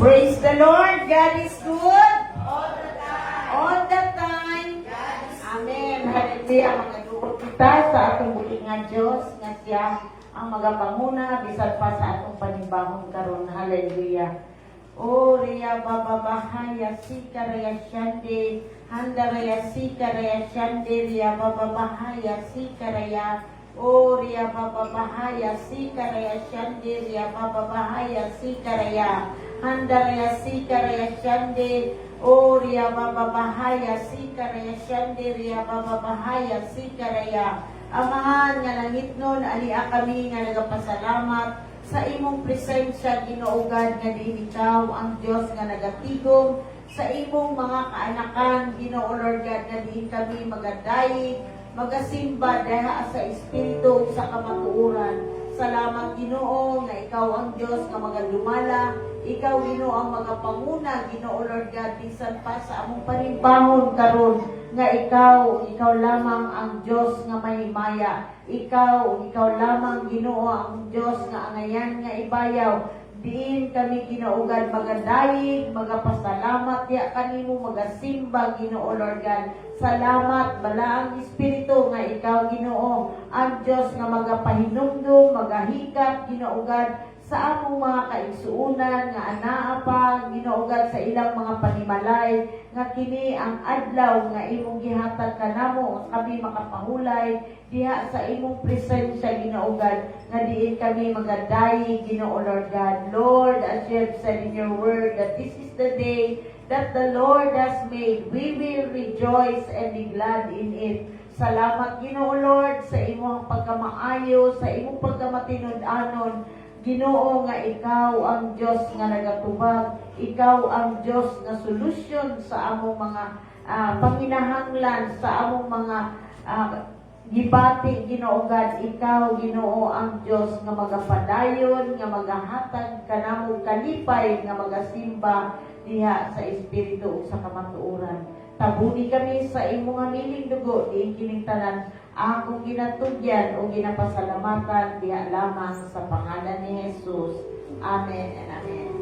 Praise the Lord. God is good. All the time. All the time. God is Amen. Hallelujah. Magaduot kita sa atong buti nga Diyos nga siya ang magapanguna bisan pa sa atong panibahon karon. Hallelujah. O Ria Baba Bahaya Sika Raya Shande Handa Raya Sika Raya Shande Ria Baba Bahaya Sika Raya O Ria Baba Bahaya Sika Raya Shande Ria Baba Bahaya Sika Raya Handa Raya Sika Raya Shande O Ria Baba Bahaya Sika Raya Shande Ria Baba Bahaya Sika Raya Amahan nga nangitnon alia kami nga nagapasalamat sa imong presensya ginuugad nga diin ikaw ang Dios nga nagatigom sa imong mga kaanakan Ginoo Lord God nga diin kami magadayig magasimba diha sa espiritu sa kamatuoran. Salamat Ginoo nga ikaw ang Dios nga magadumala, ikaw Ginoo ang magapanguna Ginoo Lord God bisan pa sa among panibahon karon nga ikaw lamang ang Dios nga mahimaya. Ikaw lamang Ginoo ang Dios nga angayan nga ibayaw. Diin kami ginuugad magadayig, magapasalamat ya kanimo magasimba Ginoo Lord God. Salamat balaang espiritu nga ikaw Ginoo ang Dios nga magapahinumdum, magahikap ginuugad sa among mga kaigsuunan nga anaa pa ginuugad sa ilang mga panimalay nga kini ang adlaw nga imong gihatag kanamo kami makapahulay diha sa imong presensya ginuugad nga diin kami magadayig Ginoo Lord God. Lord, as you have said in your word that this is the day that the Lord has made, we will rejoice and be glad in it. Salamat Ginoo Lord sa imong pagkamaayo, sa imong pagkamatinud-anon Ginoo nga ikaw ang Dios nga nagatubag, ikaw ang Dios nga solusyon sa among mga panginahanglan, sa among mga gibati Ginoo God, ikaw Ginoo ang Dios nga magapadayon, nga magahatag kanamo kalipay, nga magasimba diha sa espiritu sa kamatuoran. Tabuni kami sa imong miling dugo, diin kining tanan akong ginatugyan o ginapasalamatan diha lamang sa pangalan ni Jesus. Amen and amen.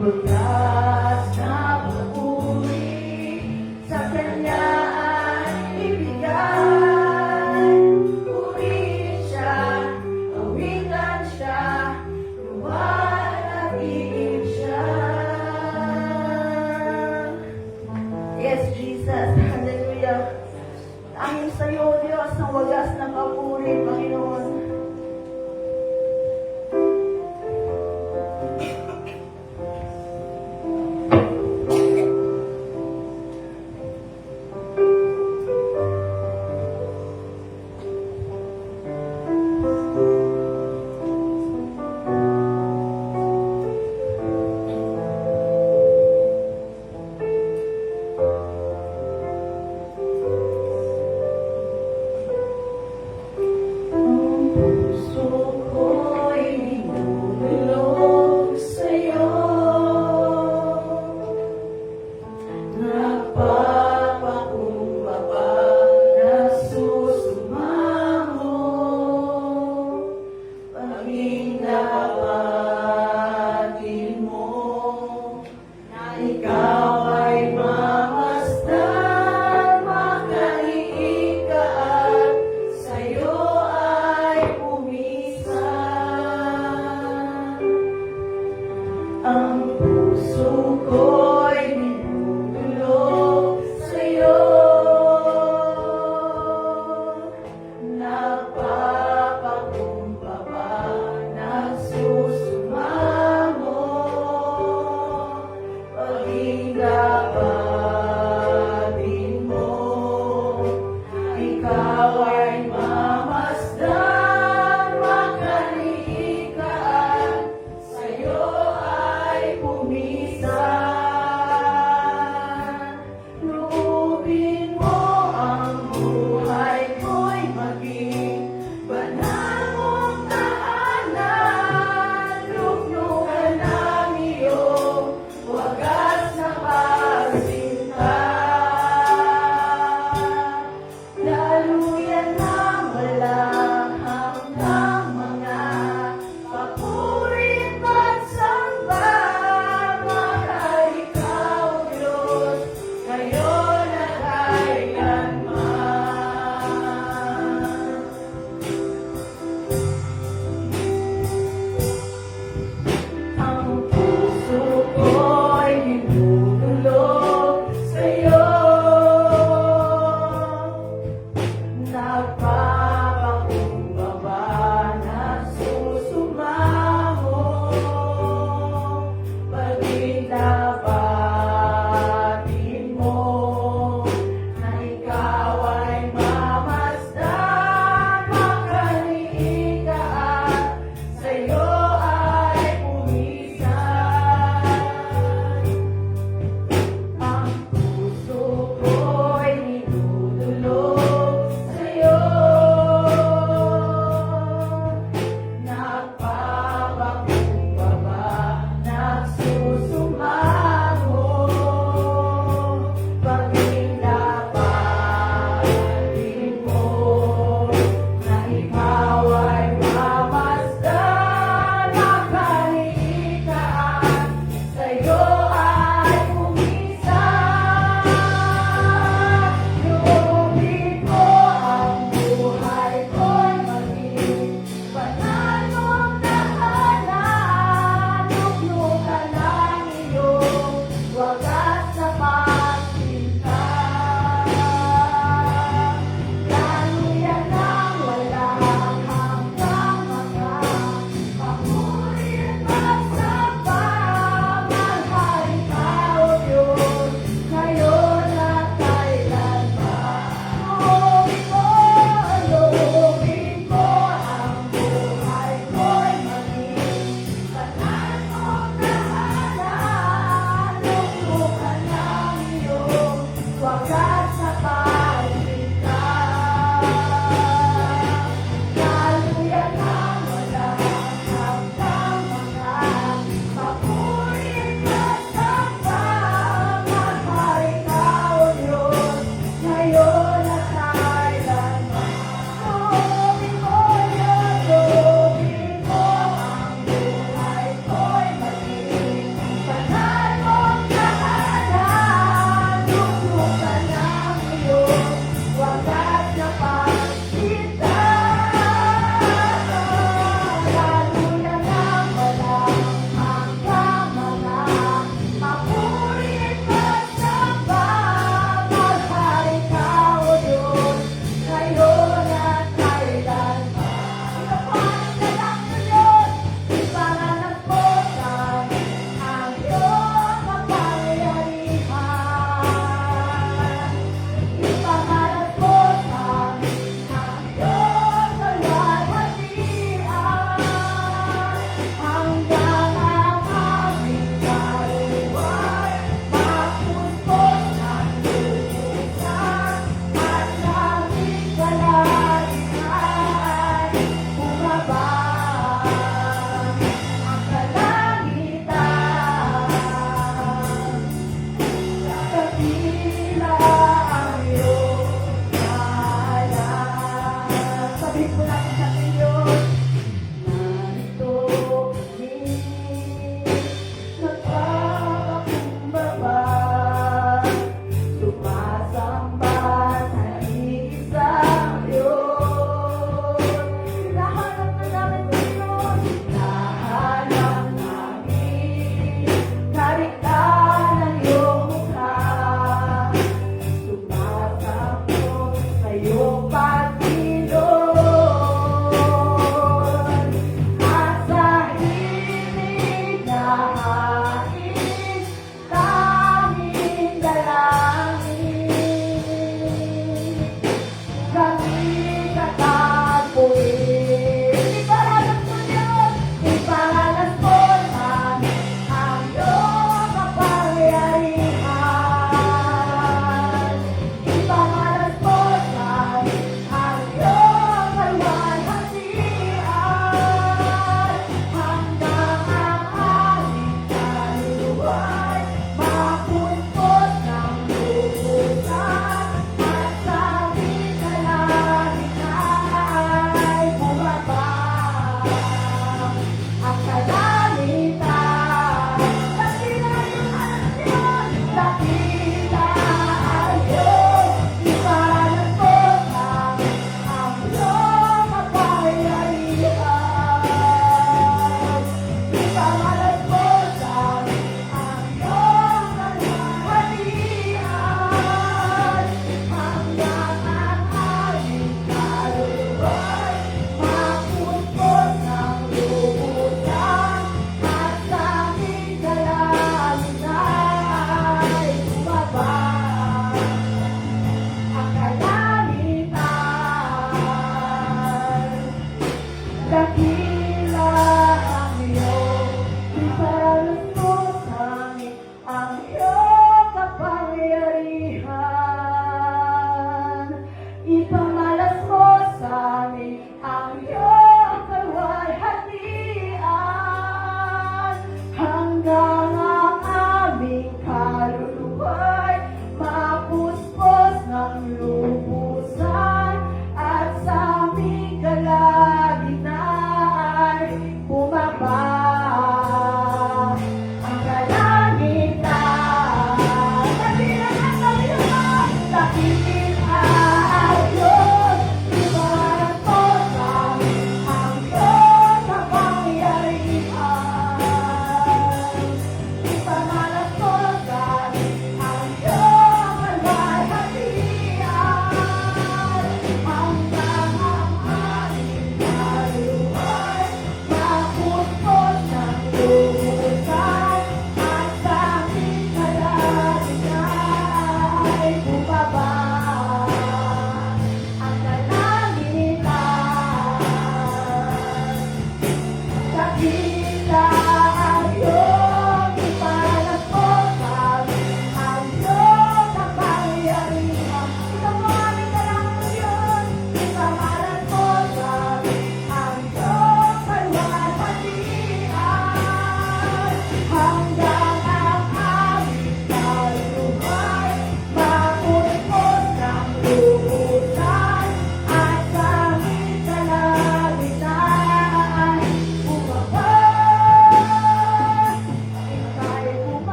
Pagkat na papuri sa Kanya ay ibigay. Purihin siya, awitan siya, luwalhatiin siya. Yes, Jesus. Hallelujah. Dahil sa iyo, Diyos, ang wagas ng papuri, Panginoon.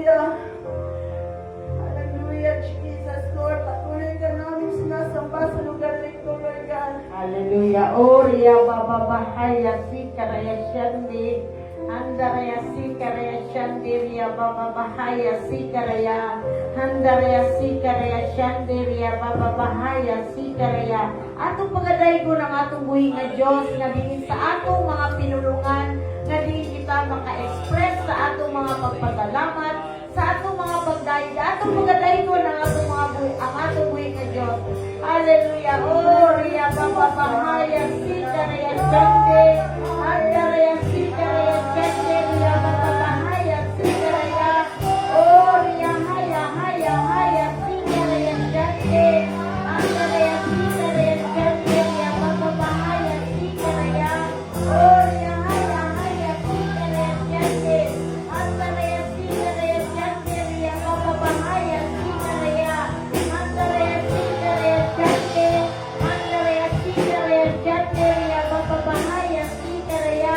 Hallelujah. Hallelujah, Jesus, Lord. Patuloy ka namin sinasamba sa lugar nito, Lord God. Hallelujah. Oria Baba Bahaya Sikaraya Shandi. Handaraya Sikaraya Shandiria Baba Bahaya Sikaraya. Handaraya Sikaraya Shandiria Baba Bahaya Sikaraya. Atong pagaday ko ng atong buhi nga Diyos nga dingin sa atong mga pinulungan nga di kita maka-express sa atong mga pagpasalamat sa atong mga pagdaig, atong pagaday ko ng atong mga buhi, ang atong buhi nga Diyos. Hallelujah. Oh, Ria Baba Bahaya Sikaraya Shande. Handaraya Sikaraya Shande Ria Baba Bahaya Sikaraya. Oh, Ria Haya Haya Haya Sikaraya Shande. Handaraya Sikaraya Shande Ria Baba Bahaya Sikaraya. Oh, Ria Haya Haya Sikaraya Shande. Handaraya Sikaraya Shande Ria Baba Bahaya Sikaraya. Handaraya Sikaraya Shande. Handaraya Sikaraya Shande Ria Baba Bahaya Sikaraya.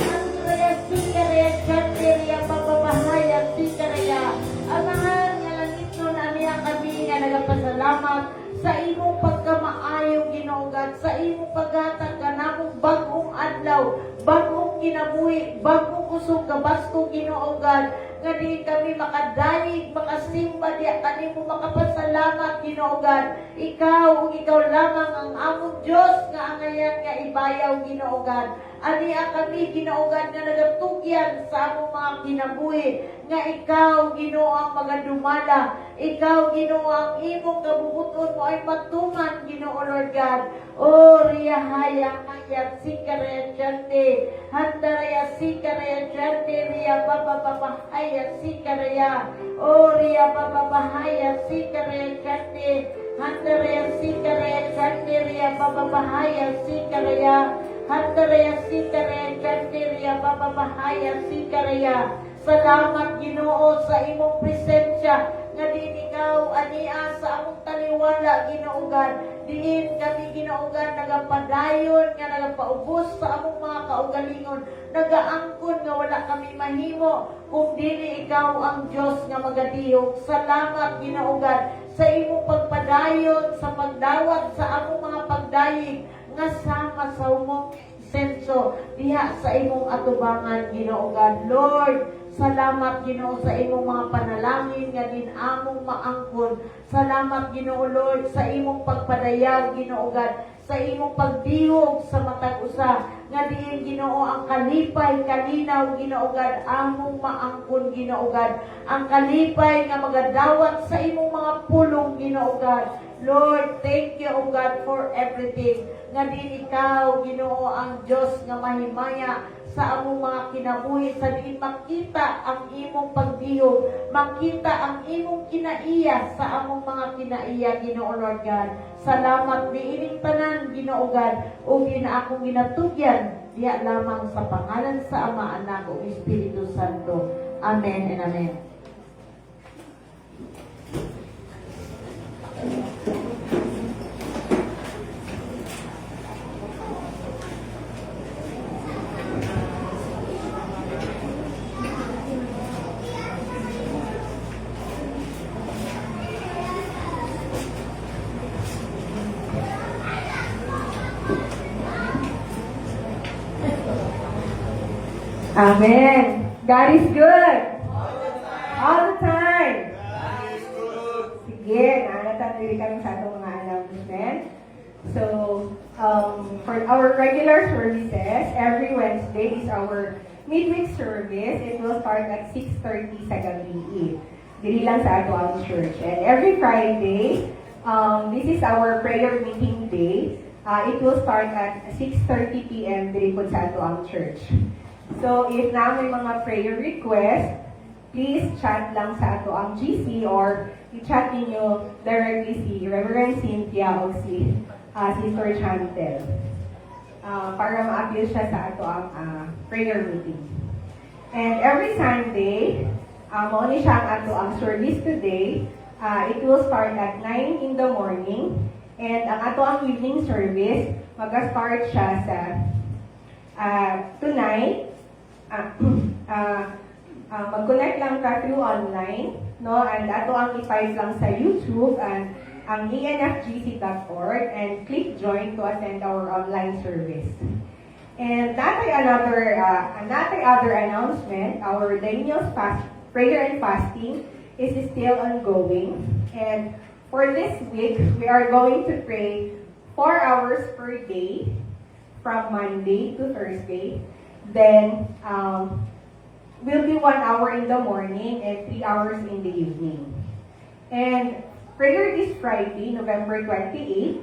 Handaraya Sikaraya Shande Ria Baba Bahaya Sikaraya. Amahan nga langit nun aniya kami nga nagapasalamat sa imong pagkamaayo Ginoo, sa imong paghatag kanamong bag-ong adlaw, bag-ong kinabuhi, bag-ong kusog kabasko Ginoo, nga di kami makadaig, makasimba diya kanimo makapasalamat Ginoo. Ikaw ug ikaw lamang ang among Dios nga angayan nga ibayaw Ginoo. Ania kami Ginoo nga nagatugyan sa among mga kinabuhi nga ikaw Ginoo ang magadumala, ikaw Ginoo ang imong kabubuton mo ay matuman Ginoo Lord God. O Ria Haya Haya Sikaraya Shande. Handaraya Sikaraya Shande Ria Baba Bahaya Sikaraya. O Ria Baba Bahaya Sikaraya Shande. Handaraya Sikaraya Shande Ria Baba Bahaya Sikaraya. Handaraya Sikaraya Shande Ria Baba Bahaya Sikaraya. Salamat Ginoo sa imong presensya nga din ikaw ania sa among taliwala Ginoo. Diin kami Ginoo nagapadayon nga nagapaubos sa among mga kaugalingon, nagaangkon nga wala kami mahimo kung dili ikaw ang Dios nga magadiyog. Salamat Ginoo sa imong pagpadayon sa pagdawat sa among mga pagdayig nga sama sa umong senso diha sa imong atubangan Ginoo. Lord, salamat Ginoo sa imong mga panalangin nga din among maangkon. Salamat Ginoo Lord sa imong pagpadayag Ginoo, sa imong pagdihog sa matag usa nga diin Ginoo ang kalipay kalinaw Ginoo among maangkon Ginoo. Ang kalipay nga magadawat sa imong mga pulong Ginoo. Lord, thank you, O God, for everything. Nga din ikaw, Ginoo, ang Diyos nga mahimaya sa among mga kinabuhi, sa diin makita ang imong pagdihog, makita ang imong kinaiya sa among mga kinaiya, Ginoo Lord God. Salamat diining tanan, Ginoo God, o akong ginatugyan, diya lamang sa pangalan sa Ama, Anak, o Espiritu Santo. Amen and Amen. Amen. God is good. All the time. Sige, nanatatuloy kami sa atong mga announcement. So, for our regular services, every Wednesday is our midweek service. It will start at 6:30 sa gabi. Dili lang sa ato ang church. And every Friday, this is our prayer meeting day. It will start at 6:30 p.m. diri po sa ato ang church. So, if na may mga prayer request, please chat lang sa ato ang GC or i-chat ninyo directly si Reverend Cynthia o si Sister Chantel para ma-appeal siya sa ato ang prayer meeting. And every Sunday, mauni siya ang ato ang service today. It will start at 9 in the morning. And ang ato ang evening service, mag-start siya sa tonight, mag-connect lang ka through online, no? And ato ang i-type lang sa YouTube and ang enfgc.org and click join to attend our online service. And another other announcement, our Daniel's prayer and fasting is still ongoing. And for this week, we are going to pray 4 hours per day from Monday to Thursday. Then, will be 1 hour in the morning and 3 hours in the evening. And prayer this Friday, November 28th,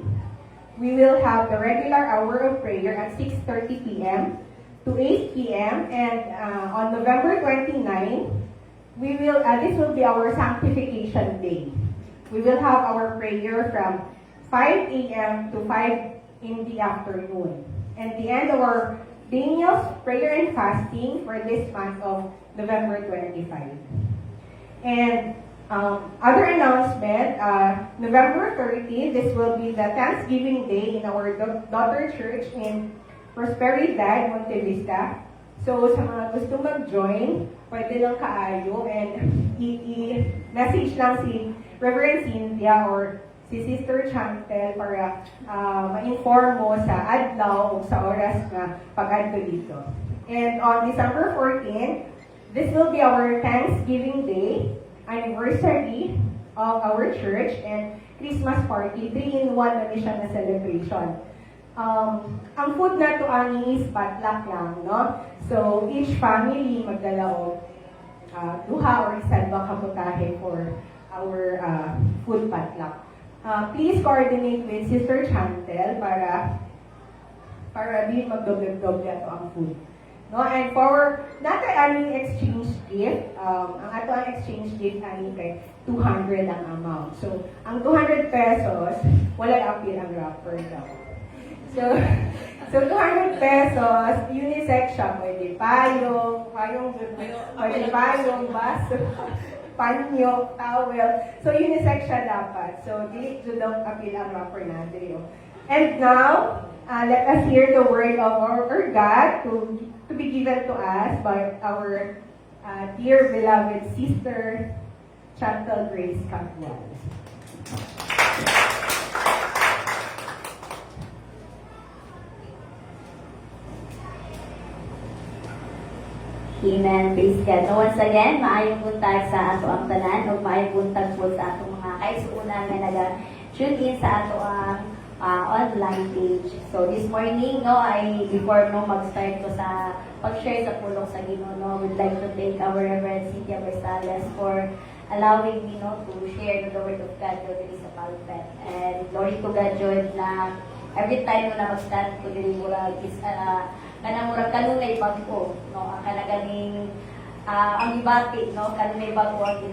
we will have the regular hour of prayer at 6:30 p.m. to 8 p.m. And on November 29th, this will be our sanctification day. We will have our prayer from 5 a.m. to 5 in the afternoon. And the end of our Daniel's prayer and fasting for this month of November 25. And other announcement, November 30, this will be the Thanksgiving Day in our daughter church in Prosperidad, Monte Vista. So sa mga gusto mag-join, pwede lang kaayo and i-message lang si Reverend Cynthia or si Sister Chantel para ma-inform mo sa adlaw o sa oras na pag-adto dito. And on December 14, this will be our Thanksgiving Day, anniversary of our church, and Christmas party. 3-in-1 na siya na celebration. Ang food na to ani is potluck lang, no? So, each family magdala og duha or isa ba kabutahe for our food potluck. Please coordinate with Sister Chantel para di magdoble-doble ato ang food. No, and for natay aning exchange gift, ang ato ang exchange gift ani kay 200 ang amount. So, ang 200 pesos, wala apil ang wrapper daw. So 200 pesos, unisex siya. Pwede payong, baso, panyo, towel. So, unisex siya dapat. So, dili julong apil ang wrapper natin. And now, let us hear the word of our God to be given to us by our dear beloved sister, Chantal Grace Capwell. Amen. Praise God. So once again, maayong buntag sa ato ang tanan o maayong buntag po sa atong mga kaisunan na nag-tune in sa ato ang online page. So this morning, before mag-start ko sa pag-share sa pulong sa Ginoo, we'd like to thank our Reverend Cynthia Bersales for allowing me to share the word of God dito sa pulpit. And glory to God, Lord, na every time na mag-stand ko dito is kanamurag kanunay bago, ang kanaganing ang ibati, kanunay bago ang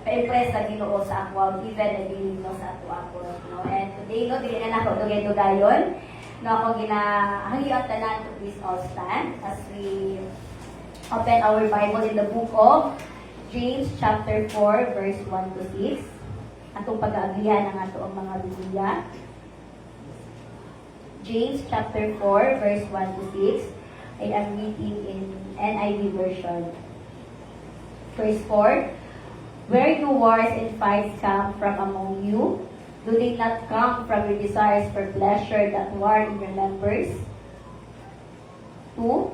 pa-impress sa Ginoo sa ako, even na din sa ako. And today, dili na ako dugay-dugayon, ako ginahangyo tanan to please all stand as we open our Bible in the book of James chapter 4 verse 1 to 6. Atong pag-aaglihan ang ato ang mga Biblia. James chapter 4 verse 1 to 6. I am reading in NIV version. Verse 4. Where do wars and fights come from among you? Do they not come from your desires for pleasure that war in your members? 2.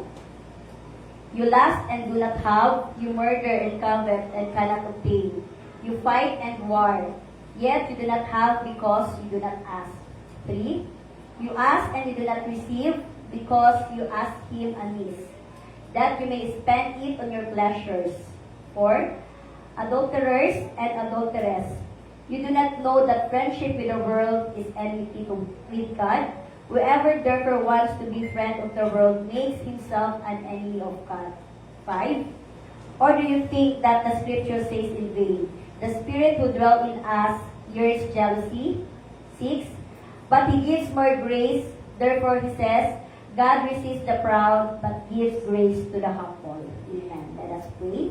You lust and do not have. You murder and covet and cannot obtain. You fight and war, yet you do not have because you do not ask. 3. You ask and you do not receive because you ask him amiss, that you may spend it on your pleasures. 4. Adulterers and adulteress, you do not know that friendship with the world is enmity with God? Whoever therefore wants to be friend of the world makes himself an enemy of God. 5. Or do you think that the scripture says in vain, the Spirit who dwells in us yearns jealousy? 6. But he gives more grace, therefore he says, God resists the proud, but gives grace to the humble. Amen. Let us pray.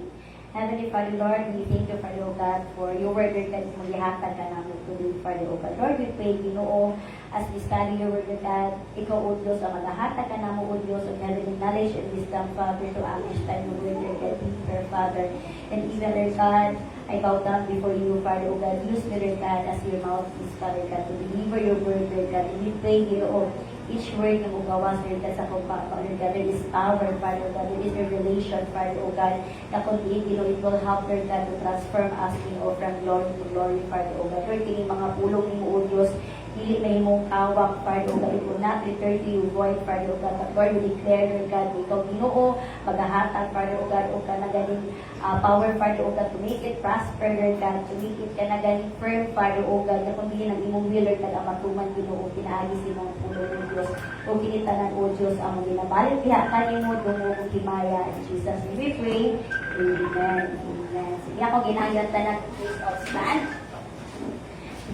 Heavenly Father, Lord, we thank you, Father, O God, for your word, Lord, that magihatan ka namin today, Father, O God. Lord, we pray, Ginoo, as we study your word, Lord God, ikaw, O Diyos, ang magahatan ka namin, O Diyos, of heavenly knowledge and wisdom, Father, to understand your word, Lord God, deeper, Father. And even, Lord God, I bow down before you, Father, O God. Use me, Lord God, as your mouthpiece, Father God, to deliver your word, Lord God. And we pray, Ginoo, each word na magawas, Lord God, sa kumpapa, Lord God, there is power, Father God, there is revelation, Father, O God, na kundi, Ginoo, it will help, Lord God, to transform us, Ginoo, from glory to glory, Father, O God. Lord, kining mga pulong ni mo, O Diyos, dili na imong kawak, Father, O God, it will not return to you void, Father, O God, but Lord, we declare, Lord God, ikaw, Ginoo, magahatag, Father, O God, O God, na galing power, Father, O God, to make it prosper, Lord God, to make it ka na galing firm, Father, O God, na kundi ng imong will, Lord God, ang matuman, Ginoo, pinaagi sa imong pulong, O Diyos, o kinitanan, O Diyos, ang ginabalik diha kanimo dungo kung himaya. In Jesus' name we pray. Amen. Amen. Sige ako ginahayat tanan please all stand.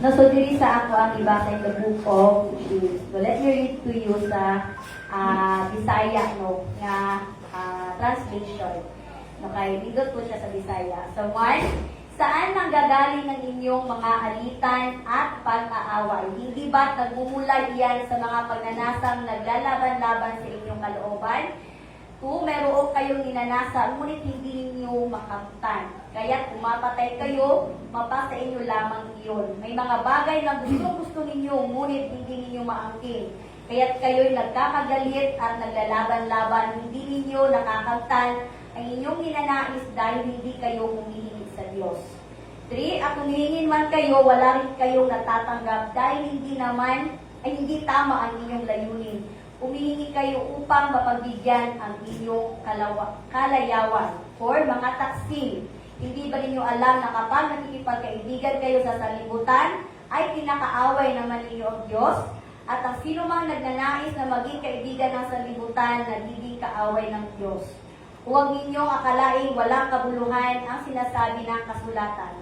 No, so diri sa ako ang ibasa in the book of Jude. So let me read to you sa Bisaya no nga translation. No kay bidot ko siya sa Bisaya. So one, saan nanggagaling ang inyong mga alitan at pag-aaway? Hindi ba't nagmumula iyan sa mga pagnanasang naglalaban-laban sa inyong kalooban? 2, meron kayong ninanasa, ngunit hindi ninyo makamtan. Kaya kumapatay kayo, mapa sa inyo lamang iyon. May mga bagay na gusto ninyo, ngunit hindi ninyo maangkin. Kaya't kayo'y nagkakagalit at naglalaban-laban, hindi ninyo nakakamtan ang inyong ninanais dahil hindi kayo humihilig sa Diyos. 3, at humihingin man kayo, wala rin kayong natatanggap dahil hindi tama ang inyong layunin. Humihingi kayo upang mapagbigyan ang inyong kalayawan. 4, mga taksil. Hindi ba ninyo alam na kapag nakikipagkaibigan kayo sa sanlibutan, ay kinakaaway naman ninyo ang Diyos? At ang sino mang nagnanais na maging kaibigan ng sanlibutan, nagiging kaaway ng Diyos. Huwag ninyong akalaing walang kabuluhan ang sinasabi ng kasulatan.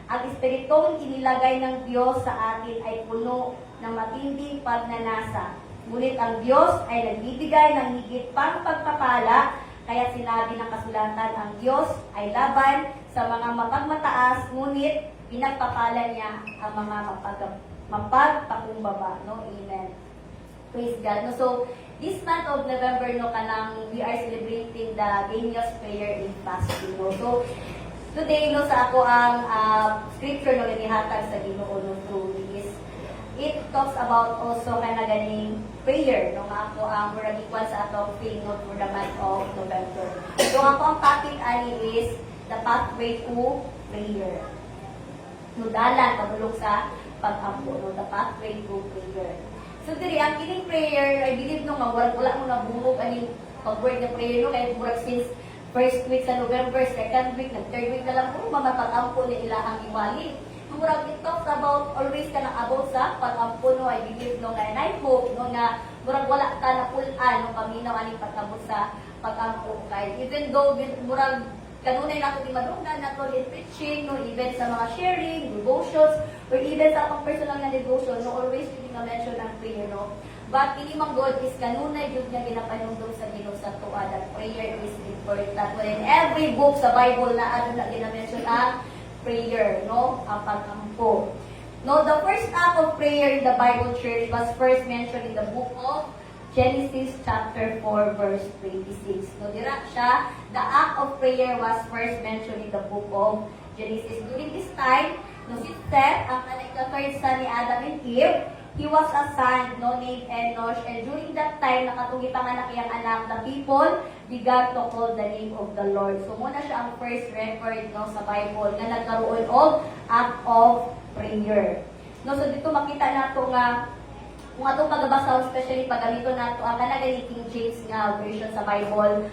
Ang espiritong inilagay ng Diyos sa atin ay puno ng matinding pagnanasa. Ngunit ang Diyos ay nagbibigay ng higit pang pagpapala, kaya sinabi ng kasulatan, ang Diyos ay laban sa mga mapagmataas, ngunit pinagpapala niya ang mga mapagpakumbaba. No? Amen. Praise God. No? So, this month of November, no, we are celebrating the Daniel's prayer in fasting. No? So, today, no, sa ako ang scripture no, inihatag sa Ginoo no, through this. It talks about also kana ganing prayer no nga ako ang murag equal sa atong theme no, for the month of November. So ako ang topic ani is the pathway to prayer. No dalan padulong sa pag-ampo no, the pathway to prayer. So diri ang kining prayer I believe no nga wala mo nabuhog ani pag-word nga prayer no kay murag since first week sa November, second week, third week na lang po, mamapag-ampo ni ila ang iwali. Murag it talks about, always ka about sa pag-ampo, no, I believe, no, and I hope, no, na murag wala ka na pulaan, no, paminaw, aning pag-ampo sa pag-ampo. Kaya, even though, murag, kanunay na ito di madunggan na ito in preaching, no, even sa mga sharing, devotions, or even sa akong personal na devotion, no, always hindi na mention ng prayer, no. But ini mang God is kanunay jud niya ginapanungdong sa Ginoo sa tuwa that prayer is important. Well, in every book sa Bible na ano na gina-mention ang prayer, no? Ang pag-ampo. No, the first act of prayer in the Bible Church was first mentioned in the book of Genesis chapter 4 verse 26. No, dira siya, the act of prayer was first mentioned in the book of Genesis. During this time, no, si Seth, ang third son ni Adam and Eve, he was a son no, named Enosh, and during that time, nakatungitang anak iyang anak, the people began to call the name of the Lord. So, muna siya ang first record no, sa Bible na nagkaroon of act of prayer. No, so, dito makita nato nga, kung atong pagbasa, especially pag ganito nato, ang kanagay King James nga version sa Bible,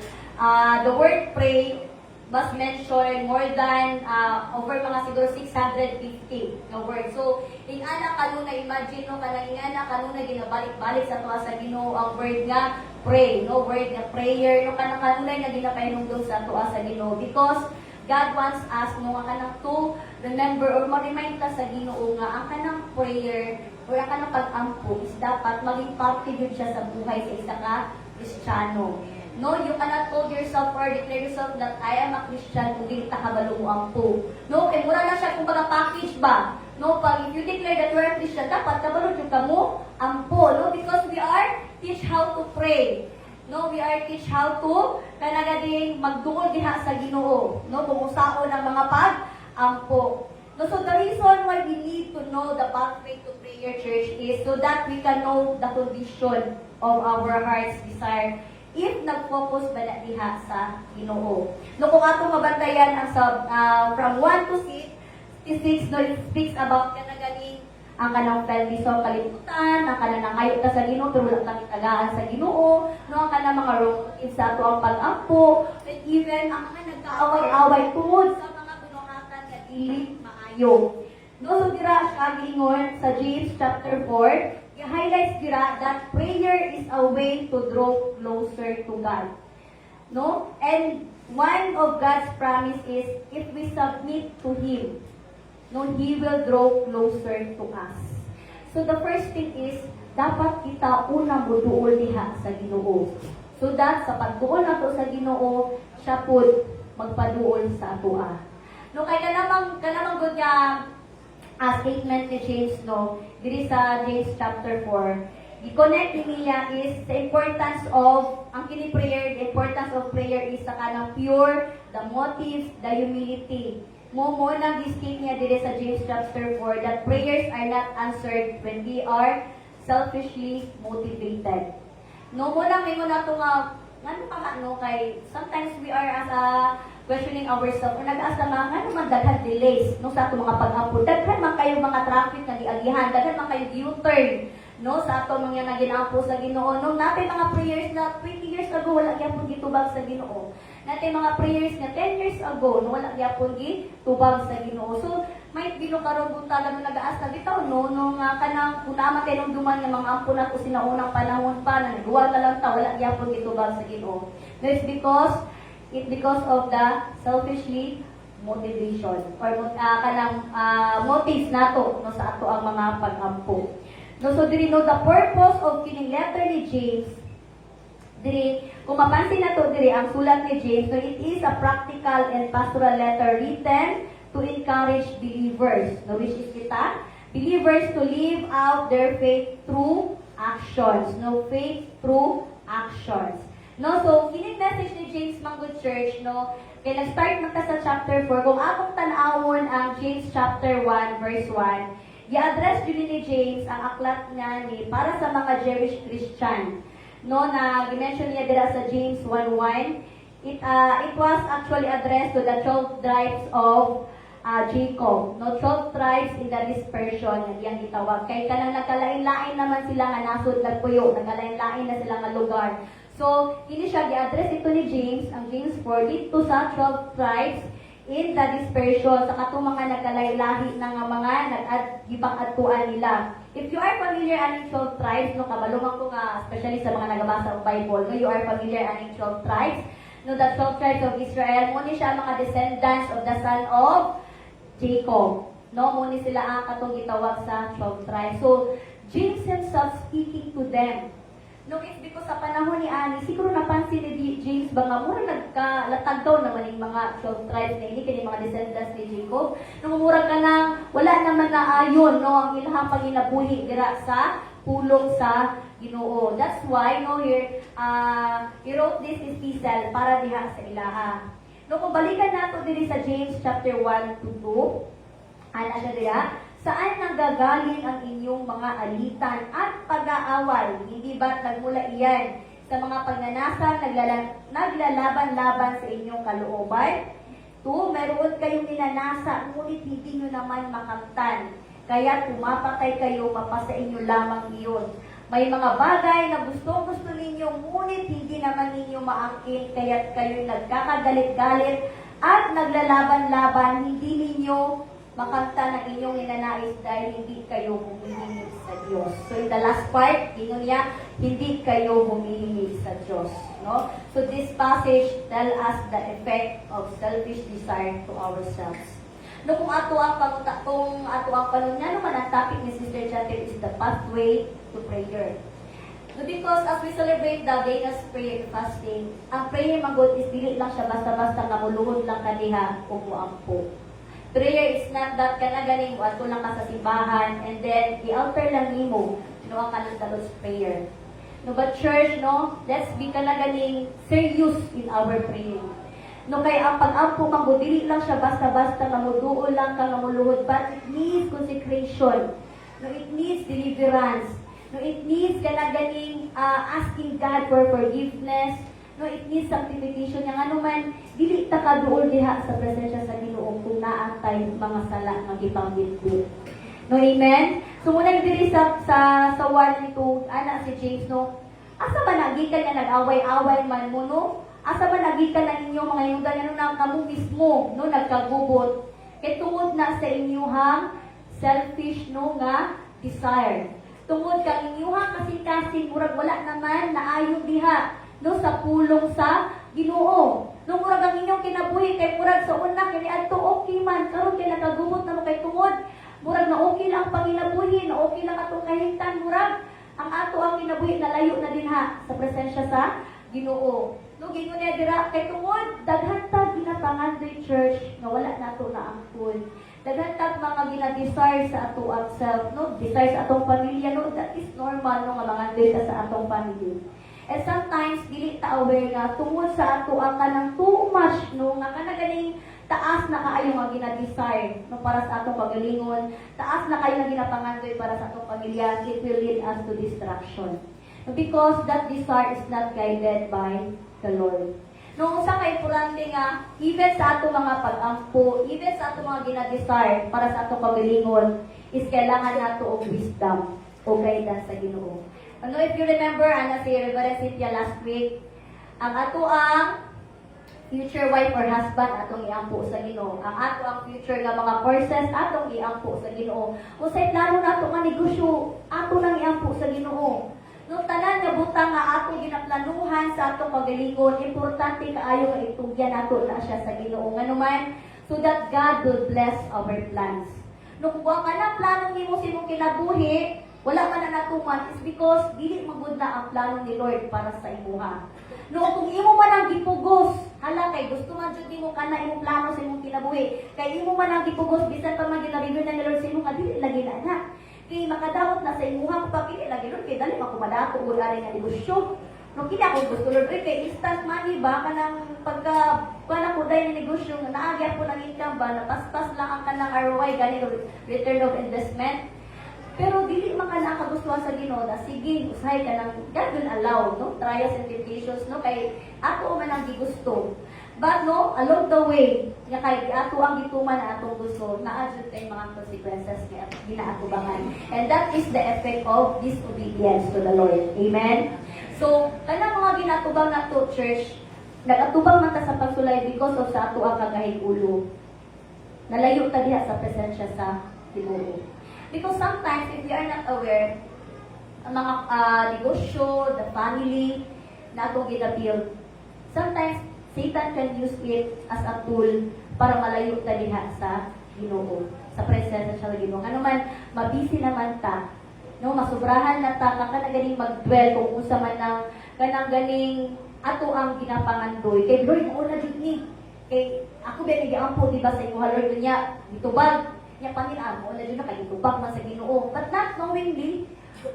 the word pray was mentioned more than over mga siguro 650 na word. So, ingana kanuna, imagine no, kanang ingana kanuna ginabalik-balik sa tuwa sa Ginoo ang word nga pray, no, word nga prayer, no, kanang nga ginapahinungdong sa tuwa sa Ginoo because God wants us no, nga kanang to remember or ma-remind ta sa Ginoo nga ang kanang prayer or ang kanang pag-ampo is dapat maging parte yun siya sa buhay sa isa ka Kristiyano. No, you cannot call yourself or declare yourself that I am a Christian kung di ta kabalo mo ampo. No, kay mura na siya kung baga package ba. No, pag if you declare that you are a Christian, dapat kabalo jud kamo ampo. No, because we are teach how to pray. No, we are teach how to kanagading magdungol diha sa Ginoo. No, kumusaon ang mga pag-ampo. No, so the reason why we need to know the pathway to prayer, church, is so that we can know the condition of our heart's desire if nag-focus ba na diha sa Ginoo. No, kung atong mabantayan ang from 1 to 6, no, it speaks about kanaganing ang kanang family sa kalibutan, ang kanang ngayon ka sa Ginoo, pero wala kami tagaan sa Ginoo, no, ang kanang mga wrong sa ato ang pag-ampo, and even ang mga nagkaaway-away tungod sa mga binuhatan nga dili maayo. No, so dira siya giingon sa James chapter 4, i-highlights dira that prayer is a way to draw closer to God. No? And one of God's promise is if we submit to Him, no, He will draw closer to us. So the first thing is, dapat kita unang muduol diha sa Ginoo. So that sa pagduol nato sa Ginoo, siya pud magpaduol sa atoa. No, kay kanamang gud nga statement ni James, no, diri sa James chapter 4, i-connect niya is the importance of ang kini prayer, the importance of prayer is sa kanang pure, the motives, the humility. Mo nang gi-state niya diri sa James chapter 4 that prayers are not answered when we are selfishly motivated. No, mo lang may nato nga ngano pa no, kay sometimes we are as a questioning ourselves, o nag-asa mga man daghan delays no, sa ato mga pag-ampo. Daghan man kayo mga traffic na giagihan, daghan man kayo U-turn no, sa ato mga naginampo sa Ginoo. No, natay mga prayers na 20 years ago wala gyapon gitubag sa Ginoo. Natay mga prayers na 10 years ago no, wala gyapon gitubag sa Ginoo. So might be no karon buntagan no nag-asa bitaw no nung kanang unama kay nung duman nga mga ampo nato sinaunang panahon pa na duwa na lang ta wala gyapon gitubag sa Ginoo. It's because of the selfishly motivation or kanang motives nato no sa ato ang mga pag-ampo. No, so diri no the purpose of kining letter ni James diri kung mapansin nato diri ang sulat ni James, so it is a practical and pastoral letter written to encourage believers, no, which is kita believers to live out their faith through actions, no, faith through actions. No, so kining message ni James Manggod Church, no, kay nag-start man ta sa chapter 4, kung akong tan-awon ang James chapter 1 verse 1, i-address yun ni James ang aklat niya ni para sa mga Jewish Christian, no, na gi-mention niya dira sa James 1:1. It was actually addressed to the 12 tribes of Jacob, no, 12 tribes in the dispersion nga iyang gitawag, kay kanang nagkalain-lain naman sila nga nasud nagpuyo, nagkalain-lain na sila nga lugar. So, ini siya gi-address ito ni James, ang James 4, dito sa 12 tribes in the dispersion, sa katong mga nagkalay-lahi na nga mga nag-gibang-atuan nila. If you are familiar aning 12 tribes, no, kabalungan ko nga, especially sa mga nagabasa ng Bible, no, you are familiar aning 12 tribes, no, the 12 tribes of Israel, muna siya mga descendants of the son of Jacob. No, muna sila ang katong gitawag sa 12 tribes. So, James himself speaking to them. No, it's because sa panahon ni Ani, siguro napansin ni James ba nga mura nagkalatag daw naman yung mga 12 tribes na ini, kaya mga descendants ni Jacob. Nung mura ka nang, wala naman na ayon, no, ang ilahang panginabuhi dira sa pulong sa Ginoo. That's why, no, here, he wrote this epistle para diha sa ilaha. No, kung balikan nato diri sa James chapter 1 to 2, ana siya dira, saan nanggagaling ang inyong mga alitan at pag-aaway? Hindi ba't nagmula iyan sa mga pagnanasa naglalaban-laban sa inyong kalooban? 2, meron kayong ninanasa, ngunit hindi nyo naman makamtan. Kaya pumapatay kayo, mapasa inyo lamang iyon. May mga bagay na gusto ninyo, ngunit hindi naman ninyo maangkin, kaya't kayo'y nagkakagalit-galit at naglalaban-laban, hindi ninyo makamta ng inyong ninanais dahil hindi kayo humihilig sa Diyos. So in the last part, niya, hindi kayo humihilig sa Diyos. No? So this passage tell us the effect of selfish desire to ourselves. No, kung ato ang panunya naman ang topic ni Sister Chantel is the pathway to prayer. No, because as we celebrate the Venus prayer and fasting, ang prayer magod is dili lang siya basta-basta kamuluhod lang kaniha o muampo. Prayer is not that kana ganing ato lang ka sa simbahan and then i-alter lang nimo no ang kanang Lord's prayer. No, but church, no, let's be kana ganing serious in our praying. No, kay ang pag-ampo magod dili lang siya basta-basta kamuduol lang ka kamuluhod, but it needs consecration. No, it needs deliverance. No, it needs kana ganing asking God for forgiveness. No, it needs sanctification. Yang ano man, dili ta kaduol diha sa presensya sa Ginoo kung naa tay mga sala nga gipangbitbit. No, amen? So, muna diri sa one to, ana si James, no? Asa ba nagikan nga nag-away-away man mo, no? Asa ba nagikan na ninyo mga yudan ano na kamo mismo, no? Nagkagubot. Kay tungod na sa inyuhang selfish, no, nga desire. Tungod kang inyuhang kasing-kasing, murag wala naman naayo diha, no, sa pulong sa Ginoo. No, murag ang inyong kinabuhi kay murag sa una kini adto okay man, karon kay nakagubot na mo kay tungod. Murag na okay lang panginabuhi, na okay lang atong kahimtan, murag ang ato ang kinabuhi na layo na dinha sa presensya sa Ginoo. No, gingon niya dira kay tungod daghan ta ginapangan the church nga wala nato na angkon. Daghan tag mga gina-desire sa ato ang self, no? Desire sa atong pamilya, no? That is normal, no? Nga mga data sa atong family. And sometimes, dili ta aware nga, tungod sa ato ang kanang too much, no? Nga kanagaling taas na kaayo nga gina-desire, no? Para sa atong pagalingon, taas na kayo nga ginapangandoy para sa atong pamilya, it will lead us to distraction. Because that desire is not guided by the Lord. Nung usa kay importante nga, even sa ato mga pag-ampo, even sa ato mga gina-desire para sa atong pagalingon, is kailangan nato og wisdom o guidance sa Ginoo. Ano, if you remember, ana si Reverend Cynthia last week, ang ato ang future wife or husband atong iampo sa Ginoo. Ang ato ang future nga mga courses atong iampo sa Ginoo. Usay plano nato nga negosyo, ato nang iampo sa Ginoo. No, tanan nga butang nga ato ginaplanuhan sa atong pagalingon, importante kaayo nga itugyan nato na siya sa Ginoo nganuman so that God will bless our plans. No, kung wa ka na plano nimo sa imong kinabuhi, wala man na natuman is because dili magud na ang plano ni Lord para sa imuha. No, kung imo man ang gipugos, hala kay gusto man jud nimo kana imong plano sa imong kinabuhi, kay imo man ang gipugos bisan pa man gina-review na ni Lord sa imong dili lagi na. Kay makadawat na sa imuha pa pili lagi Lord kay dali makumadato ug ari nga negosyo. No, kini ako gusto Lord kay instant money ba kanang pagka kana ko dai nga negosyo nga naagi ako ng income ba napaspas lang ang kanang ROI gani return of investment. Pero dili man ka nakagustuhan sa Ginoo na sige usahay ka nang God will allow, no, trials and temptations, no, kay ato man ang gigusto. But no, along the way, nga kay ato ang gituman na atong gusto, naadjud kay mga consequences nga ginaatubangan. And that is the effect of disobedience to the Lord. Amen. So, kanang mga ginatubang nato church, nagatubang man ta sa pagsulay because of sa ato ang kagahig-ulo. Nalayo ta diha sa presensya sa Ginoo. Because sometimes, if we are not aware, ang mga negosyo, the family, na itong gina-build, sometimes, Satan can use it as a tool para malayo ta diha sa Ginoo, sa presensya sa Ginoo. Ano man, mabisi naman ta, no, masubrahan na ta, kaka na ganing mag-dwell kung unsa man ng kanang ganing ato ang ginapangandoy. Kay Lord, mo na din ni. Kay ako ba nag-aampo, diba, sa inyo, Lord, niya, itubag, niya Panginoon mo, lalo na kayo tubag man sa Ginoo. But not knowingly,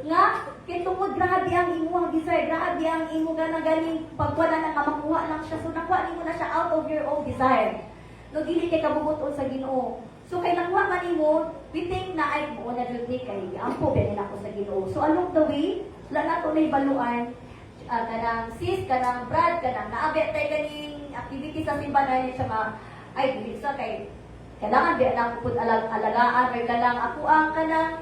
nga, kay tungod grabe ang imo ang desire, grabe ang imo ganang galing pagwala na kamakuha lang siya. So nakuha nimo na siya out of your own desire. No, dili kay kabubuton sa Ginoo. So kay nakuha man nimo, we think na ay mo na jud ni kay ampo ben ako sa Ginoo. So along the way, wala nato na ibaluan kanang sis, kanang brad, kanang naabe tay kaning activity sa simbahan siya ma ay dili sa kay kailangan di lang pud alagaan or kalang ako ang kanang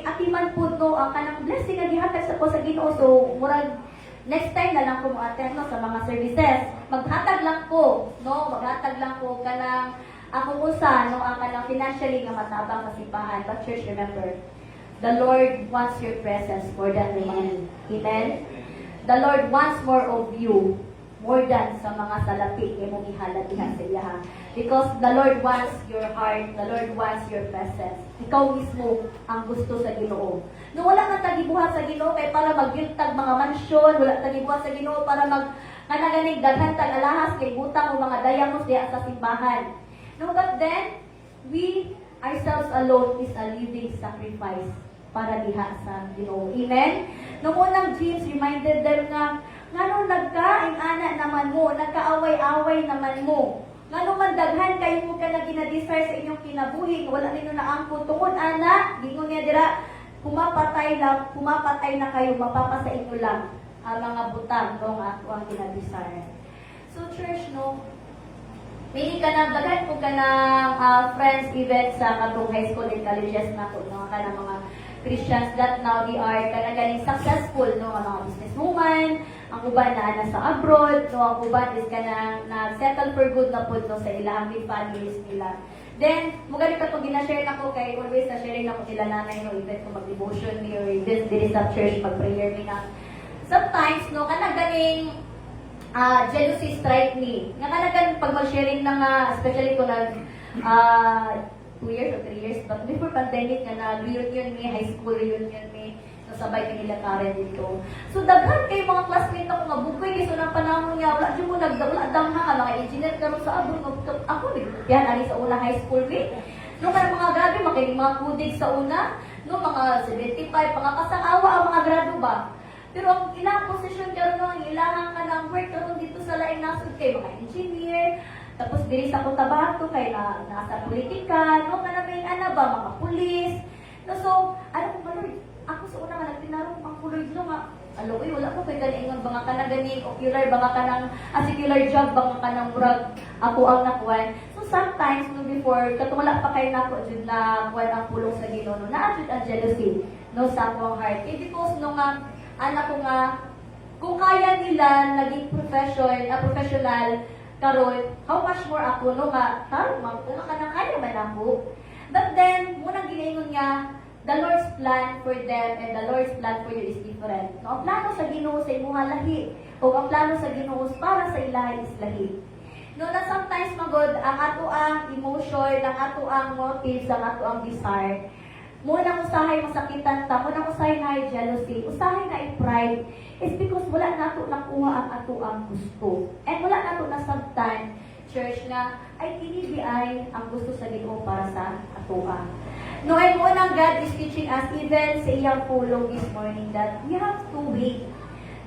atiman pud no ang kanang blessing nga gihatag sa ko sa Ginoo. So murag next time na lang ko mo attend no sa mga services. Maghatag lang ko, no, maghatag lang ko kanang ako usa no ang kanang financially nga matabang sa simbahan. But church, remember, the Lord wants your presence more than the money. Amen. The Lord wants more of you more than sa mga salapi kay mong ihalad diha sa iya. Because the Lord wants your heart, the Lord wants your presence. Ikaw mismo ang gusto sa Ginoo. No wala ka tagibuhat sa Ginoo kay para magyuntag mga mansyon, wala tagibuhat sa Ginoo para kanaganig daghan tag alahas kay butang o mga dayamos diha sa simbahan. No, but then we ourselves alone is a living sacrifice para diha sa Ginoo. Amen? Nung unang James reminded them nga ngano nagkaing ana naman mo, nagkaaway-away naman mo. Ngano man daghan kayo mo ka na ginadesire sa inyong kinabuhi, wala ninyo na angkon tungod ana, gingon niya dira, pumapatay na kayo, mapapasa inyo lang ang mga butang no nga ako ang ginadesire. So church no, Pili ka ng daghan ko ka ng friends even sa katong high school and colleges na ko no ka ng mga Christians that now they are kanagaling successful no mga businesswoman, ang uban na nasa abroad, no ang uban is kanang na-settle for good na pud no sa ilang families nila. Then, mugani ka to gina-share na ko kay always na sharing na ko nila nanay no even kung mag-devotion ni or even diri sa church mag-prayer mi na. Sometimes no kanang ganing jealousy strike me. Nga kanagan pag mag-sharing na nga, especially kung nag 2 years or 3 years, but before pandemic nga nag-reunion me, high school reunion me, nasabay ka nila Karen dito. So daghan kay mga classmate ako nga bukoy so nang panahon nga wala jud mo nagdam ha mga engineer karon sa abroad ako yan ali sa una high school me. No kanang mga grabe makinig mga kudig sa una, no mga 75 pangakasangawa ang mga grado ba. Pero ang ilang posisyon karon no, ang ilang ka ng work karon dito sa lain nasud kay mga engineer, tapos diri sa Cotabato kay nasa politika, no kana may ana ba mga pulis. No so, ano ko ba Lord? Ako sa una nga nagtinarong pang Lord no nga. Aloy wala ko kay ganingon mga kana gani ocular baka kanang secular job baka kanang murag ako ang nakuan. So sometimes no before katong wala pa kay nako jud na kuan ang pulong sa Ginoo no na jud ang jealousy no sa akong heart. Because no nga anak ko nga, kung kaya nila naging professional karon, how much more ako no nga, tarong man kung ka nang kaya man ako. But then, munang ginaingon nga, the Lord's plan for them and the Lord's plan for you is different. No, ang plano sa Ginoo sa imuha lahi, o ang plano sa Ginoo para sa ilahi is lahi. No, na sometimes magod ang ato ang emotion, ang ato ang motives, ang ato ang desire. Muna usahay masakitan ta, muna usahay na jealousy, usahay na pride, is because wala nato nakuha ang ato ang gusto. And wala nato nasabtan, church, na ay kini ay ang gusto sa Ginoo para sa ato ang. No, and unang God is teaching us even sa iyang pulong this morning that we have to wait.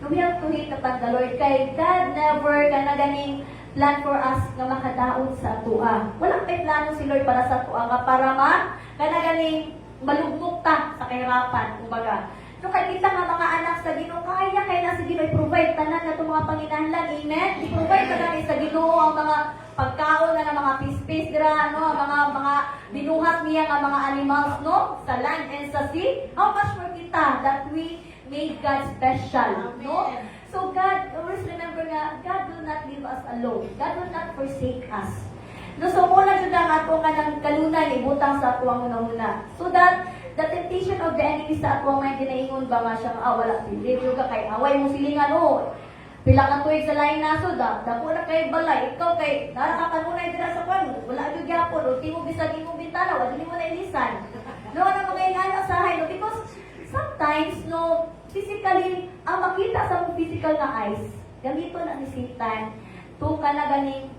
No, we have to wait upon the Lord. Kay God never ganing plan for us na makadaot sa ato ang. Wala kay plano si Lord para sa ato ang para ganing malugmok ta sa kahirapan, kumbaga. No, kay kita nga mga anak sa Ginoo, kaya na sa Ginoo i-provide tanan na itong mga panginahanglan, amen? I-provide tanan sa Ginoo ang mga pagkaon na ng mga fish dira, no? Ang mga binuhat niya ang mga animals, no? Sa land and sa sea. How much more kita that we made God special, no? So God, always remember nga, God will not leave us alone. God will not forsake us. No, so muna jud ang ato kanang kalunan ibutang sa ato ang una. So that the temptation of the enemy sa ato may ginaingon ba nga siya wala pili ka kay away mo silingan o pila ka tuig sa lain naso dako na kay balay ikaw kay nara ka kanunay dira sa kwan wala jud gyapon o timo bisag imong bintana wa dili mo na ilisan. No na mga ingana sa hay no because sometimes no physically ang makita sa mong physical na eyes gamito na ni Satan to kana ganing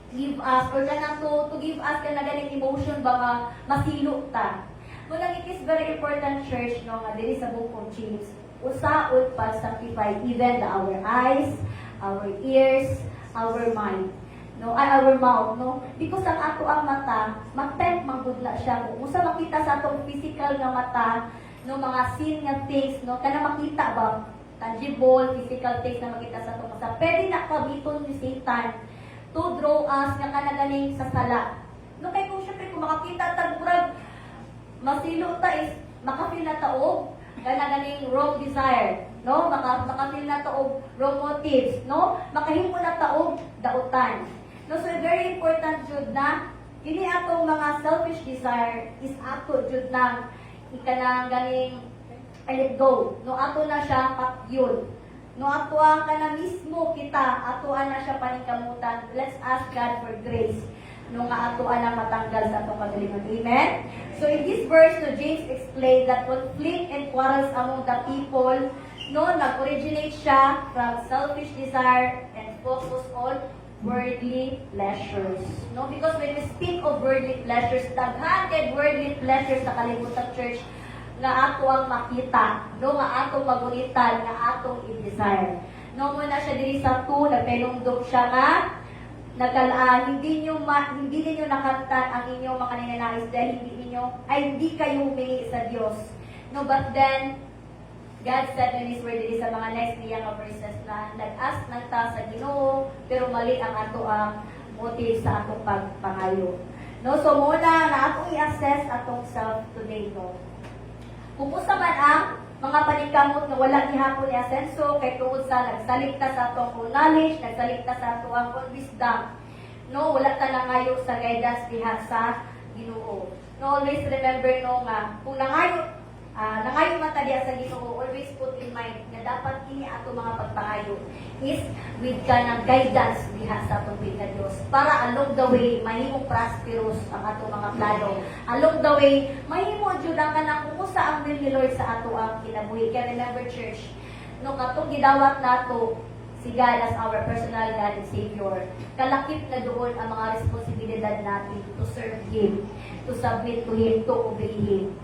give us or kanang to give us kana ganing emotion ba masilo ta. Muna it is very important church no nga diri sa book of James usaon pa sanctify even our eyes, our ears, our mind. No, our mouth, no? Because ang ato ang mata, mag-tempt manggudla siya. Kung usa makita sa atong physical nga mata, no mga sin nga things, no kana makita ba tangible physical things na makita sa atong mata. Pwede na kabiton ni Satan to draw us nga kanaganing sa sala. No kay kung syempre kung makakita tag murag masilo ta is makafeel na taog kanaganing wrong desire, no? Makafeel na taog wrong motives, no? Makahimo na taog dautan. No so very important jud na kini atong mga selfish desire is ato jud nang ikanang ganing let go. No ato na siya pagyud. No atuan ka na mismo kita, atuan na siya paningkamutan. Let's ask God for grace. No nga atuan na matanggal sa atong kagalingon. Amen? So in this verse, no, James explained that conflict and quarrels among the people, no, nag-originate siya from selfish desire and focus on worldly pleasures. No, because when we speak of worldly pleasures, daghan kay worldly pleasures sa kalibutan church nga ato ang makita, no, nga atong magunitan, nga atong i-desire. No, muna siya diri sa 2, nagpelungdog siya nga hindi ninyo nakantan ang inyong mga ninanais dahil hindi kayo humingi sa Diyos. No, but then God said in His word diri sa mga next niya nga verses na nag-ask ng ta sa Ginoo pero mali ang ato ang motive sa atong pagpangayo. No, so muna na atong i-assess atong self today, no. Kumusta man ang mga paningkamot nga wala gihapon ni asenso kay tungod sa nagsaligta sa atong knowledge, nagsaligta sa atong wisdom. No, wala ta nangayo sa guidance diha sa Ginoo. No, always remember no nga kung nangayo man ta diha sa Ginoo, always put in mind na dapat ini ato mga pagpangayo is with kanang guidance diha sa atong nga Dios para along the way mahimong prosperous ang ato mga plano. Along the way mahimo jud ang kanang kumusta ang will ni Lord sa ato ang kinabuhi. Kaya remember church, no katong gidawat nato si God as our personal God and Savior, kalakip na doon ang mga responsibilidad natin to serve Him, to submit to Him, to obey Him.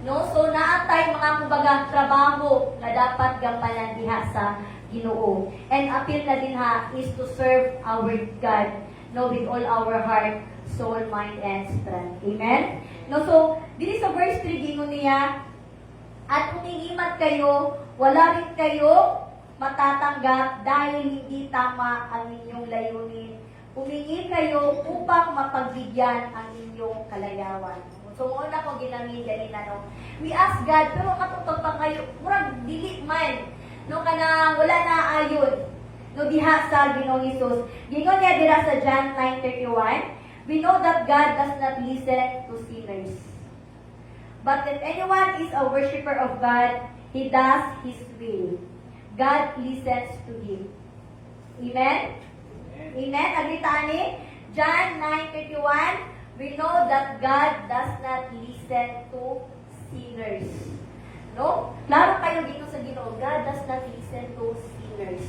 No, so naatay mga kumbaga trabaho na dapat gampanan diha sa Ginoo. And appeal na din ha is to serve our God, no, with all our heart, soul, mind, and strength. Amen? No, so dito sa verse 3 gingon niya, at umingimat kayo, wala rin kayo matatanggap dahil hindi tama ang inyong layunin. Humingi kayo upang mapagbigyan ang inyong kalayawan. So, una ko ginamit ganina, no? We ask God, pero katutog pa kayo, murag dili man, no, kana wala na ayon, no, diha sa Ginoong Hesus. Gingon niya dira sa John 9:31, we know that God does not listen to sinners. But if anyone is a worshiper of God, he does His will. God listens to him. Amen? Amen? Agritaan ni? John 9:31, we know that God does not listen to sinners. No? Klaro kayo dito sa Ginoo, God does not listen to sinners.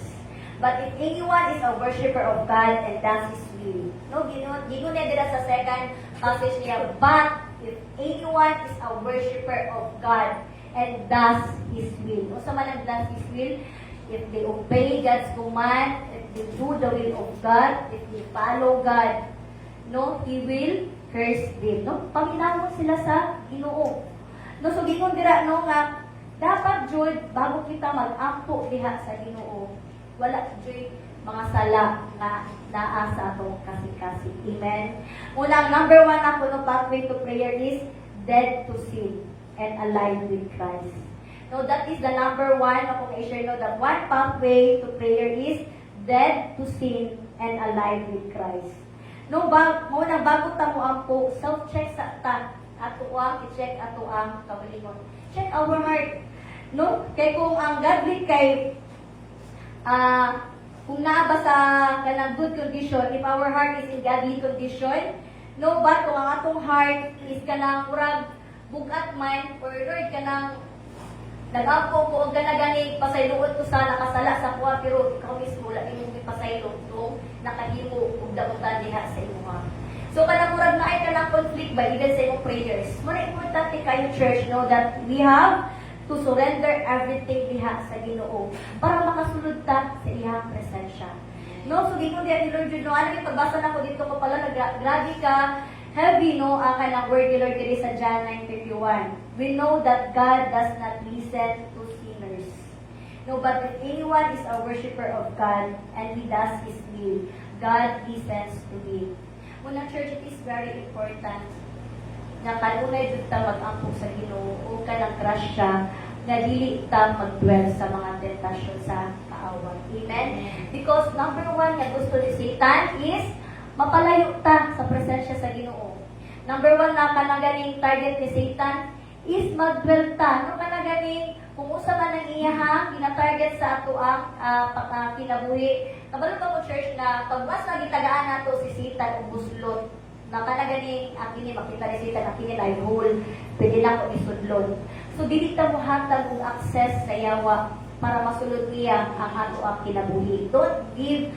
But if anyone is a worshiper of God and does His will. No? Ginoo niya dira sa second passage niya, but if anyone is a worshiper of God and does His will. O sa man ang does His will, if they obey God's command, if they do the will of God, if they follow God, no, He will curse them. No? Paminawon sila sa Ginoo. No, so gingon dira no nga dapat jud bago kita mag-ampo diha sa Ginoo, wala jud mga sala na naa sa atong kasing-kasing. Amen. Unang number 1 ako no pathway to prayer is dead to sin and alive with Christ. No, that is the number 1 ako i-share no, that one pathway to prayer is dead to sin and alive with Christ. No, muna bago ta mo ampo, self-check sa ta, ato ang i-check ato ang kamalingon. Check our heart. No, kay kung ang godly kay kung naa ba sa kanang good condition, if our heart is in godly condition, no, but kung ang atong heart is kanang murag bugat mind or Lord kanang nag-ampo ko og gani pasayloon ko sa nakasala sa kuha pero ikaw mismo wala imong gipasaylo to nakahimo og daotan diha sa imong. So kanang murag naay kanang conflict ba even sa imong prayers. Muna importante kayo church know that we have to surrender everything diha sa Ginoo para makasulod ta sa iyang presensya. No, so gingon diha ni Lord no ano yung pagbasa nako dito ko pala grabe ka heavy no ang kanang word ni Lord diri sa John 9:51. We know that God does not listen to sinners. No, but if anyone is a worshiper of God and he does His will, God listens to him. Muna church, it is very important na kanunay jud ta mag-ampo sa Ginoo o kanang grasya na dili ta mag-dwell sa mga tentasyon sa kaawan. Amen? Because number 1 nga gusto ni Satan is mapalayo ta sa presensya sa Ginoo. Number 1 na kanang ganing target ni Satan is mag-dwell ta. No kanang ganing kung usa man ang iyahang gina-target sa ato ang kinabuhi. Kabalo ko church na pag mas nagitagaan nato si Satan ug buslot, na kanaganing kini makita ni Satan ang kini live hole, pwede lang ko isudlon. So dili ta mo hatag og access sa yawa para masulod niya ang ato ang kinabuhi. Don't give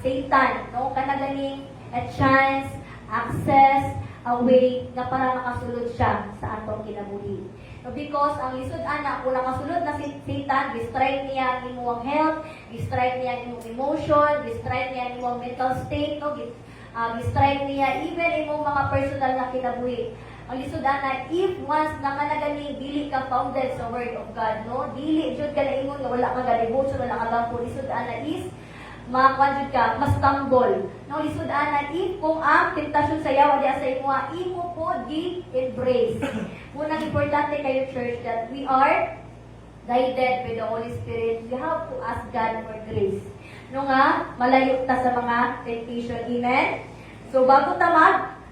Satan no kanaganing a chance, access, a way na para makasulod siya sa atong kinabuhi. No, because ang lisod ana kung nakasulod na si Satan, distract niya ang imong health, distract niya ang imong emotion, distract niya ang imong mental state, no? Distract niya even imong mga personal na kinabuhi. Ang lisod ana, if once na kanagani dili ka founded sa word of God, no? Dili jud ka na ingon nga wala ka devotion, wala ka gampo, lisod ana is makakwadjud ka, mas tambol. No, lisod ana, if kung ang tentasyon sa yawa diya sa imo po gi-embrace. Unang importante kayo, church, that we are guided by the Holy Spirit. We have to ask God for grace. No nga, malayo ta sa mga temptation. Amen? So, bago ta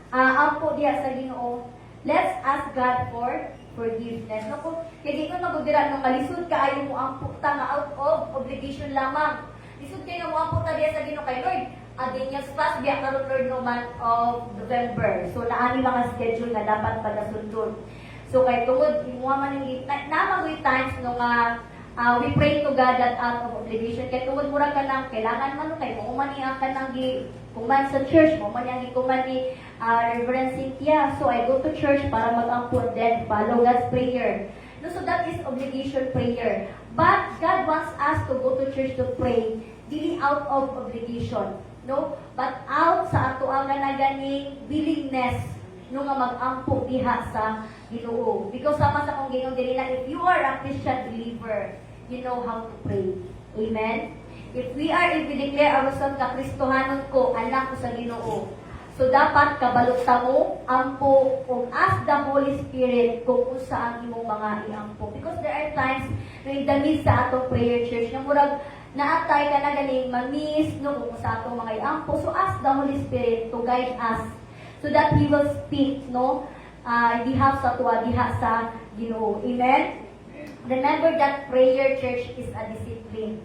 ampo diya sa Ginoo, let's ask God for forgiveness. No, kung kaya ko magudira nung kalisod ka, ayaw mo ampo ta nga out of obligation lamang. Lisod kayo mo ampo ta diya sa Ginoo kay Lord. Adin yung class biya karon Lord no month of November. So, naani mga schedule na dapat pagasundon. So, kay tungod, imuha man yung namagoy times nung we pray to God that out of obligation. Kaya tungod mura ka lang, kailangan man kay mo man ang kanang kuman sa church, mo man yung kuman ni Reverend Cynthia. So, I go to church para mag-ampun then follow God's prayer. No, so that is obligation prayer. But God wants us to go to church to pray, dili out of obligation. No? But out sa ato ang ganaganing willingness no nga mag-ampo diha sa Ginoo. Because sama sa kong Ginoo dili na, if you are a Christian believer, you know how to pray. Amen? If we declare ourselves na Kristohanon ko, anak ko sa Ginoo. So dapat kabalot ta mo ampo kung ask the Holy Spirit kung usa ang imong mga iampo. Because there are times na in the midst sa atong prayer church na murag naatay ka na ganing ma-miss no kung sa atong mga iampo. So ask the Holy Spirit to guide us so that He will speak, no? Diha sa tuwa, diha sa Ginoo. Amen? Remember that prayer, church, is a discipline.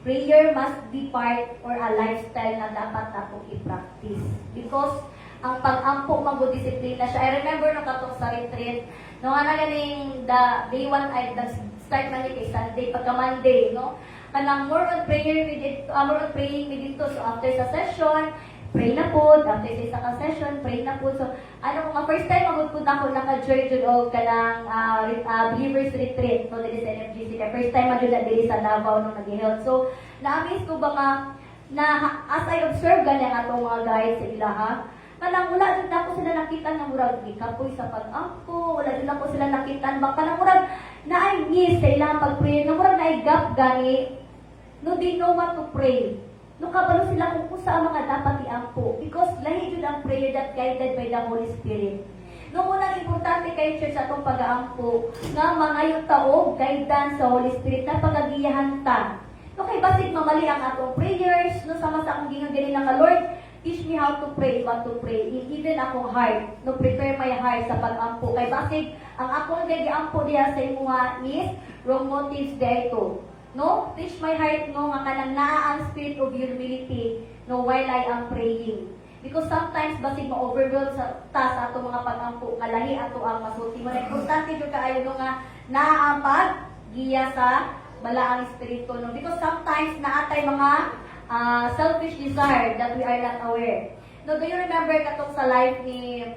Prayer must be part or a lifestyle na dapat natin i-practice. Because ang pag-ampo mag-disiplina siya. I remember nung katong sa retreat, nung ganing the day 1 ay start man kay Sunday, pagka Monday, no? Kanang more on praying with dito. So after sa session, pray na po, after sa isa ka session, pray na po. So, kung first time magpunta ako, naka-join dyan o kanang believers retreat, no, dili sa NFGC. First time man dyan dili sa Davao nung nag-health. So, na-amaze ko ba nga, na as I observe ganyan atong mga guys sa ilaha, kanang wala dyan ako sila nakita ng murag, ikapoy sa pag-ampo, wala dyan ako sila nakita, baka kanang murag, na I miss sa ilang pag-pray, na murag na I-gap gani, no, they know what to pray. No, kabalo sila kung sa mga dapat iampo. Because lahi yun ang prayer that guided by the Holy Spirit. No, unang importante kayo, church, atong pag-aampo, nga mga yung taog, guidance sa Holy Spirit, na pagagiyahan ta. No, kay basig mamali ang atong prayers, no, sama sa akong ginagaling nga, Lord, teach me how to pray, what to pray. Even akong heart, no, prepare my heart sa pag-ampo. Kay basig, ang akong gagi-ampo diha sa imuha is wrong motives dito. No, teach my heart no nga kanang naa ang spirit of humility no while I am praying. Because sometimes basig ma-overwhelm sa atong mga pag-ampo nga lahi ato ang masulti mo. Importante jud kaayo no nga naa ang pag-giya sa balaang espiritu no. Because sometimes naatay mga selfish desire that we are not aware. No, do you remember katong sa life ni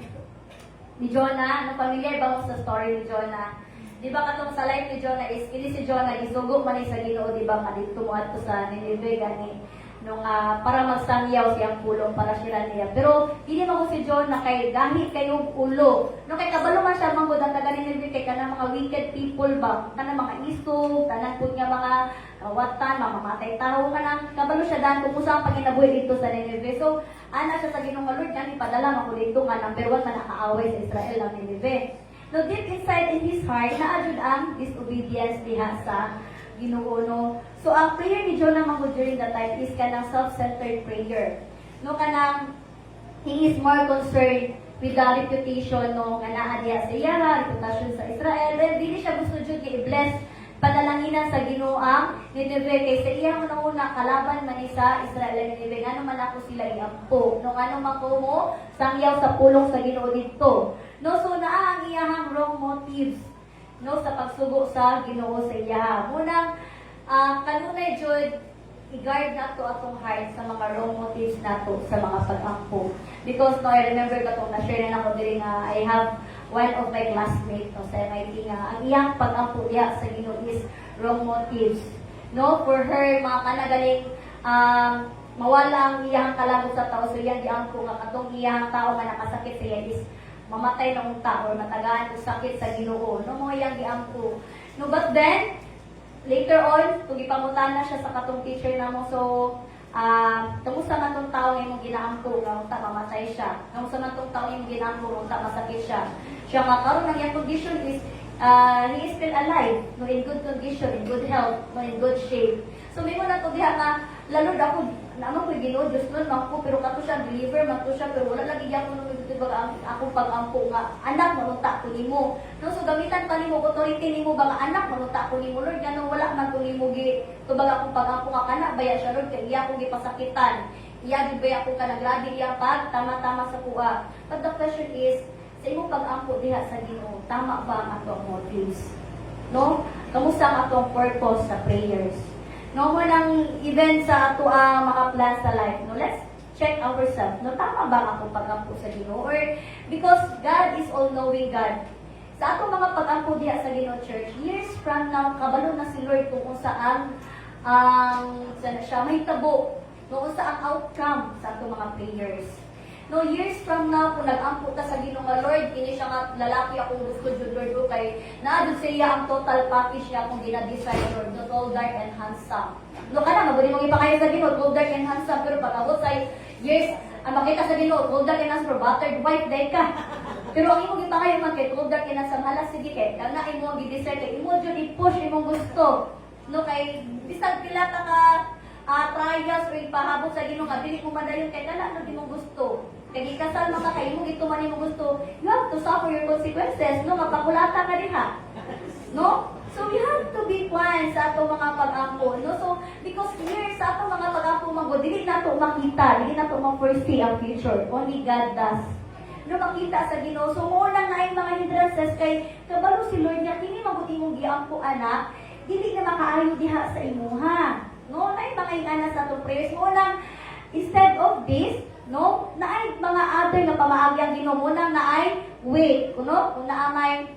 Jonah? No, familiar ba mo sa story ni Jonah? Di ba katong sa life ni Jonah is, kini si Jonah isugo man sa Ginoo, di ba, kadito mo ato sa Nineveh gani nung para magsangyaw siyang pulong para sira niya. Pero hindi mo si Jonah kay dahil kayong ulo. No kay kabalo man siya manggod ang taga Nineveh kay kanang mga wicked people ba, kanang mga isog, kanang pud nga mga kawatan, mamamatay tao kanang kabalo siya dan kung usa ang paginabuhi dito sa Nineveh. So ana siya sa Ginoo nga Lord kani padala man dito nga number 1 man nakaaway sa Israel ang Nineveh. No, deep inside in his heart, naadjud ang disobedience diha sa Ginoo, no? So, ang prayer ni Jonah Mango during that time is kanang self-centered prayer. No, kanang, he is more concerned with the reputation no nga naa diha sa iya, reputasyon sa Israel. Then dili siya gusto jud nga i-bless padalanginan sa Ginoo ang Nineveh kay sa iya una kalaban man ni sa Israel ang Nineveh ngano man ako sila iampo no ngano man ko mo sangyaw sa pulong sa Ginoo didto no so naa ang iyahang wrong motives no sa pagsugo sa Ginoo sa iya munang kanunay jud i-guard nato atong heart sa mga wrong motives nato sa mga pag-ampo because no I remember katong na-share na ako diri nga I have one of my classmates no, sa MIT nga, ang iyang pag-ampo diya sa Ginoo is wrong motives. No, for her, mga kanagaling mawala ang iyang kalabot sa tao. So, yan diampo nga katong iyang tao nga nakasakit sa iya is mamatay na unta or matagaan o sakit sa Ginoo. No, mo iyang diampo. No, but then, later on, kung ipamutan na siya sa katong teacher na mo, so, kamusta man tong tao nga imong ginaampo nga unta mamatay siya. Kamusta man tong tao nga imong ginaampo unta masakit siya. Siya nga karon ang iyang condition is he is still alive, no in good condition, in good health, no in good shape. So may mo na to diha nga lalo ako naman ko Ginoo Dios nun man ko pero kato siya believer man to siya pero wala lagi gyapon no dito baga akong pag-ampo nga anak manunta ko nimo. No so gamitan pa nimo authority nimo ba nga anak manunta ko nimo Lord ganun wala man ko nimo gi to baga akong pag-ampo nga kana baya siya Lord kay iya ko gipasakitan. Iya gid baya ko kanagradi iya pag tama-tama sa kuha. But the question is sa imong pag-ampo diha sa Ginoo, tama ba ang atong motives? No? Kamusta ang atong purpose sa prayers? No mo nang event sa ato ang mga plans sa life. No, let's check ourselves. No, tama ba ang atong pag-ampo sa Ginoo? Or because God is all-knowing God. Sa atong mga pag-ampo diha sa Ginoo Church, years from now, kabalo na si Lord kung saan sana siya may tabo, kung saan outcome sa atong mga prayers. No, years from now, kung nag-ampo ka sa Ginoo nga Lord, kini siya nga lalaki akong gusto jud Lord ko kay naadud sa iya ang total package niya akong gina-design Lord, no, tall, dark, and handsome. No, kana maguli mong ipangayo sa Ginoo, tall, dark, and handsome, pero pag abot sa years, ang makita sa Ginoo, tall, dark, and handsome, battered white, day ka. Pero ang imong ipangayo man kay tall, dark, and handsome, halas sige kay, kaya na imong gi-design kay imo jud i-push imong gusto. No, kay bisag pila ta ka trials or ipahabot sa Ginoo nga dili mo madayon kay kana no imong gusto. Kaya kasal maka kay mo ito man mo gusto, you have to suffer your consequences, no? Mapakulata ka diha. No? So, we have to be wise sa ato mga pag-ampo, no? So, because here, sa ato mga pag-ampo, dili na to makita, dili na to ma-foresee ang future. Only God does. No, makita sa Ginoo. So, muna nga yung mga hindrances kay kabalo si Lord niya, kini mabuti mong giampo, anak, dili na makaayo diha sa imuha. No? Na yung mga ingana sa atong prayers. Muna, instead of this, no, naay mga other na pamaagyang Ginoo muna naay wait, kuno, kung naamay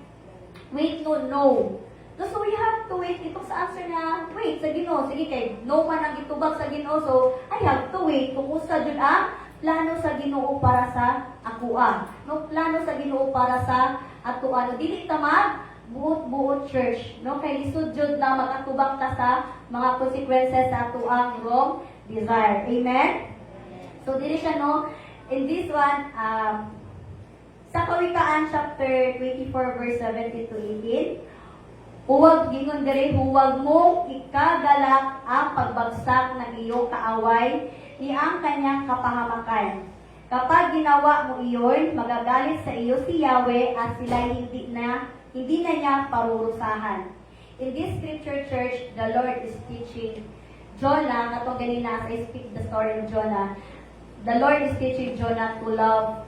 wait no. So we have to wait ito sa answer na wait sa Ginoo. Sige kay no man ang gitubag sa Ginoo, so I have to wait kung usa jud ang plano sa Ginoo para sa akuan. No, plano sa Ginoo para sa atuan. Dili ta mag buot church, no, kay lisod jud na magatubag ta sa mga consequences sa atuang wrong desire. Amen. So, dili siya, no? In this one, sa Kawikaan chapter 24, verse 17 to 18, huwag gingon diri, huwag mo ikagalak ang pagbagsak ng iyong kaaway ni ang kanyang kapahamakan. Kapag ginawa mo iyon, magagalit sa iyo si Yahweh at sila hindi na niya parurusahan. In this scripture, church, the Lord is teaching Jonah, katong ganina as I speak the story of Jonah, the Lord is teaching Jonah to love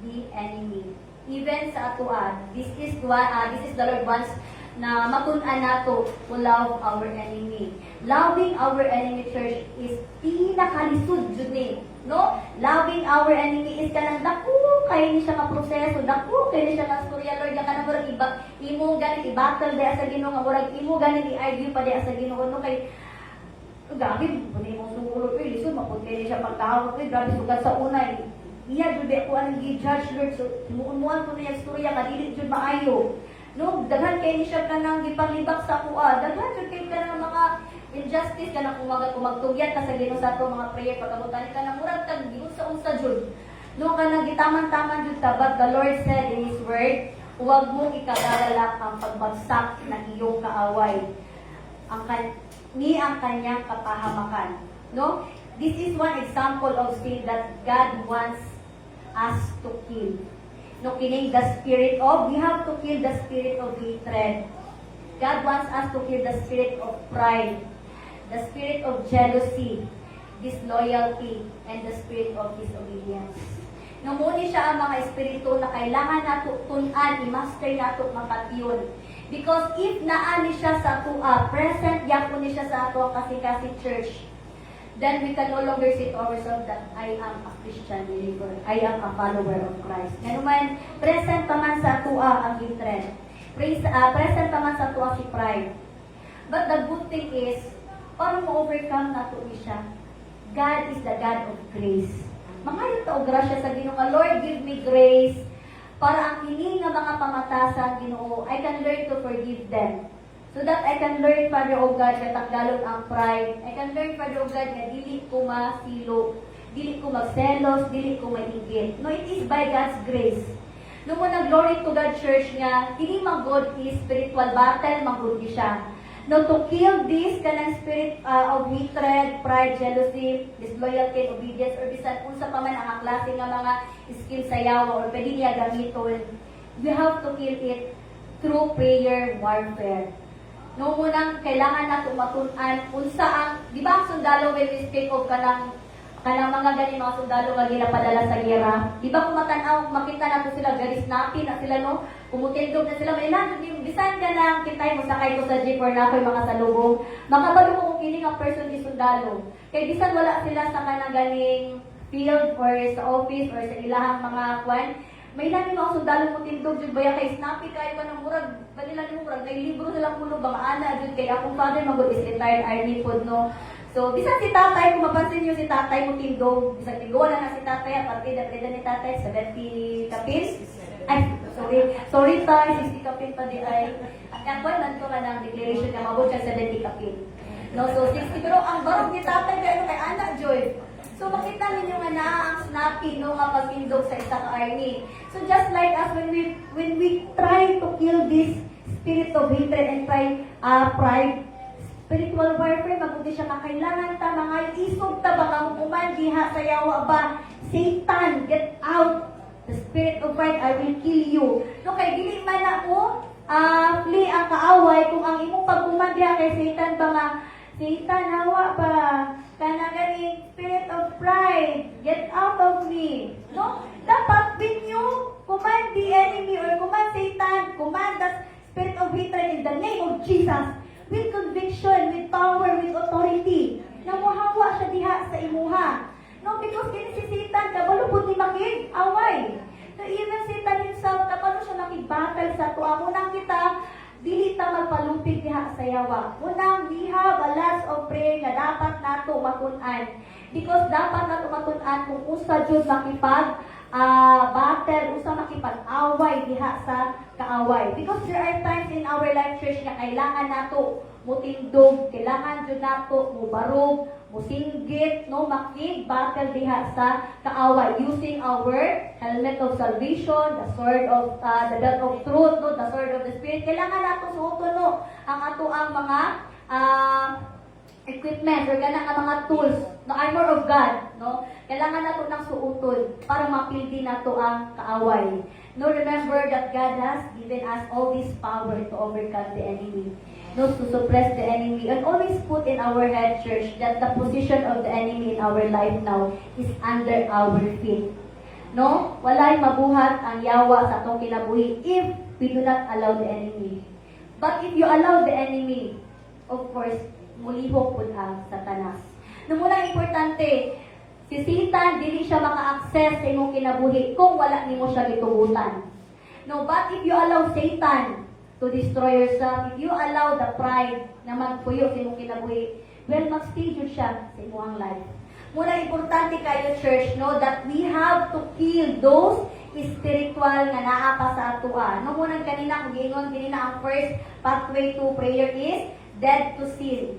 the enemy. Even sa atuan, this is the Lord wants na matun-an nato to love our enemy. Loving our enemy, church, is pinakalisod jud ni. No? Loving our enemy is kanang dako kay ni siya nga proseso, dako kay ni siya nga storya Lord nga kanang murag imo ganit i-battle diha sa Ginoo nga murag imo ganit i-argue pa diha sa Ginoo no kay grabe, pwede mong sumulot ko, lisod, mapunti siya pagkahawag ko, grabe sugat sa unay. Iya, jude ako ang gi-judge, Lord, so, muunmuan ko na yung storya, kadili, jude maayo. No, daghan kayo siya ka nang gipanglibak sa kuha, daghan jude kayo ka ng mga injustice, ka na kumagtugyan ka sa Ginoo sa ito, mga prayer, pagkabutan ka na murag kang giunsa-unsa, jude. No, ka nang gitaman-taman, jude ka, but the Lord said in His Word, huwag mong ikagalak ang pagbagsak ng iyong kaaway. Ni ang kanyang kapahamakan. No? This is one example of sin that God wants us to kill. No, kining the spirit of, we have to kill the spirit of hatred. God wants us to kill the spirit of pride, the spirit of jealousy, disloyalty, and the spirit of disobedience. Numuni siya ang mga espiritu na kailangan nato tunan, i-master nato mapatyon. Because if naani siya sa atua, present yapon ni siya sa atua kasi church, then we can no longer say to ourselves that I am a Christian believer, I am a follower of Christ. Ngayon, present naman sa atua ang hatred. Present naman sa atua si pride. But the good thing is, para mo-overcome nato ni siya, God is the God of grace. Mga o grasya sa Ginoo nga, Lord, give me grace para ang kini nga mga pamatasan, Ginoo, I can learn to forgive them. So that I can learn, Father O God, na tanggalon ang pride. I can learn, Father O God, na dili ko masilo, dili ko magselos, dili ko mainggit. No, it is by God's grace. Nung mo nag-glory to God church nga, hindi mag-God is spiritual battle, mag-God siya. No, to kill this kanang spirit of hatred, pride, jealousy, disloyalty, and obedience, or bisan unsa pa man ang klase nga mga skill sa yawa or pwede niya gamiton, we have to kill it through prayer warfare. No, munang kailangan nato matun-an unsa ang, di ba ang sundalo when we speak of kanang mga gani mga sundalo nga ginapadala sa gera. Di ba kung matanaw, makita nato sila very snappy na sila, no? Kumutindog na sila, may lang, bisan ka lang, kitay mo sakay ko sa jeep or na ako'y mga salubong. Makabalo ko kung kining ang person ni sundalo. Kaya bisan wala sila sa kanang ganing field or sa office or sa ilahang mga kwan, may lang yung mga sundalo mo tindog, jud baya kay snappy kayo pa ng murag, banila ng murag, may libro silang mulo, mga ana, jud kay akong father, magod is retired army pod, no? So, bisan si tatay, kung mapansin nyo si tatay mo tindog, bisan tinggawa na si tatay, partida ni tatay, 70 kapis. Ay, sorry tayo, 60 kapit pa di ay. At ang kwan, nanto ka ng declaration na mabot siya 70 kapit. No, so 60, pero ang barong ni tatay, kaya kay anak, Joy. So, makita ninyo nga na ang snappy, no, nga pagtindog sa isa ka army. So, just like us, when we try to kill this spirit of hatred and pride, spiritual warfare, mabuti siya kakailangan ta, mga isog ta ba, kamukuman, diha, sayawa ba, Satan, get out, the spirit of pride, I will kill you. No, kay dili man ako, flee ang kaaway, kung ang imong pagkuman diha kay Satan ba nga, Satan, hawa ba, kana ganing spirit of pride, get out of me. No, dapat when you command the enemy or command Satan, command the spirit of hatred in the name of Jesus, with conviction, with power, with authority, na muhawa siya diha sa imuha. No, because kini si Satan, kabalo po ni makig, away. So even Satan himself, kabalo siya makig-battle sa tuwa. Munang kita, dili ta magpalumpig diha sa yawa. Munang, we have a lot of prayer na dapat nato matun-an. Because dapat nato matun-an kung usa jud makipag battle, usa makipag-away diha sa kaaway. Because there are times in our life church na kailangan nato mutindog, kailangan jud nato mubarog, musinggit, no, makig-battle diha sa kaaway using our helmet of salvation, the sword of the belt of truth, no, the sword of the spirit. Kailangan nato suoton, no, ang ato ang mga equipment or ganang mga tools, no, armor of God, no? Kailangan nato nang suoton para mapildi nato ang kaaway. No, remember that God has given us all this power to overcome the enemy, no, to suppress the enemy, and always put in our head, church, that the position of the enemy in our life now is under our feet. No, walay mabuhat ang yawa sa atong kinabuhi if we do not allow the enemy. But if you allow the enemy, of course, mulihok po ang Satanas. Nung unang importante, si Satan, dili siya maka-access sa imong kinabuhi kung wala nimo siya gitubutan. No, but if you allow Satan to destroy yourself, if you allow the pride na magpuyo sa imong kinabuhi, well, mag-stay jud siya sa imong life. Muna importante kayo, church, no, that we have to kill those spiritual nga naa pa sa atua. No, munang kanina, kung giingon, kanina ang first pathway to prayer is dead to sin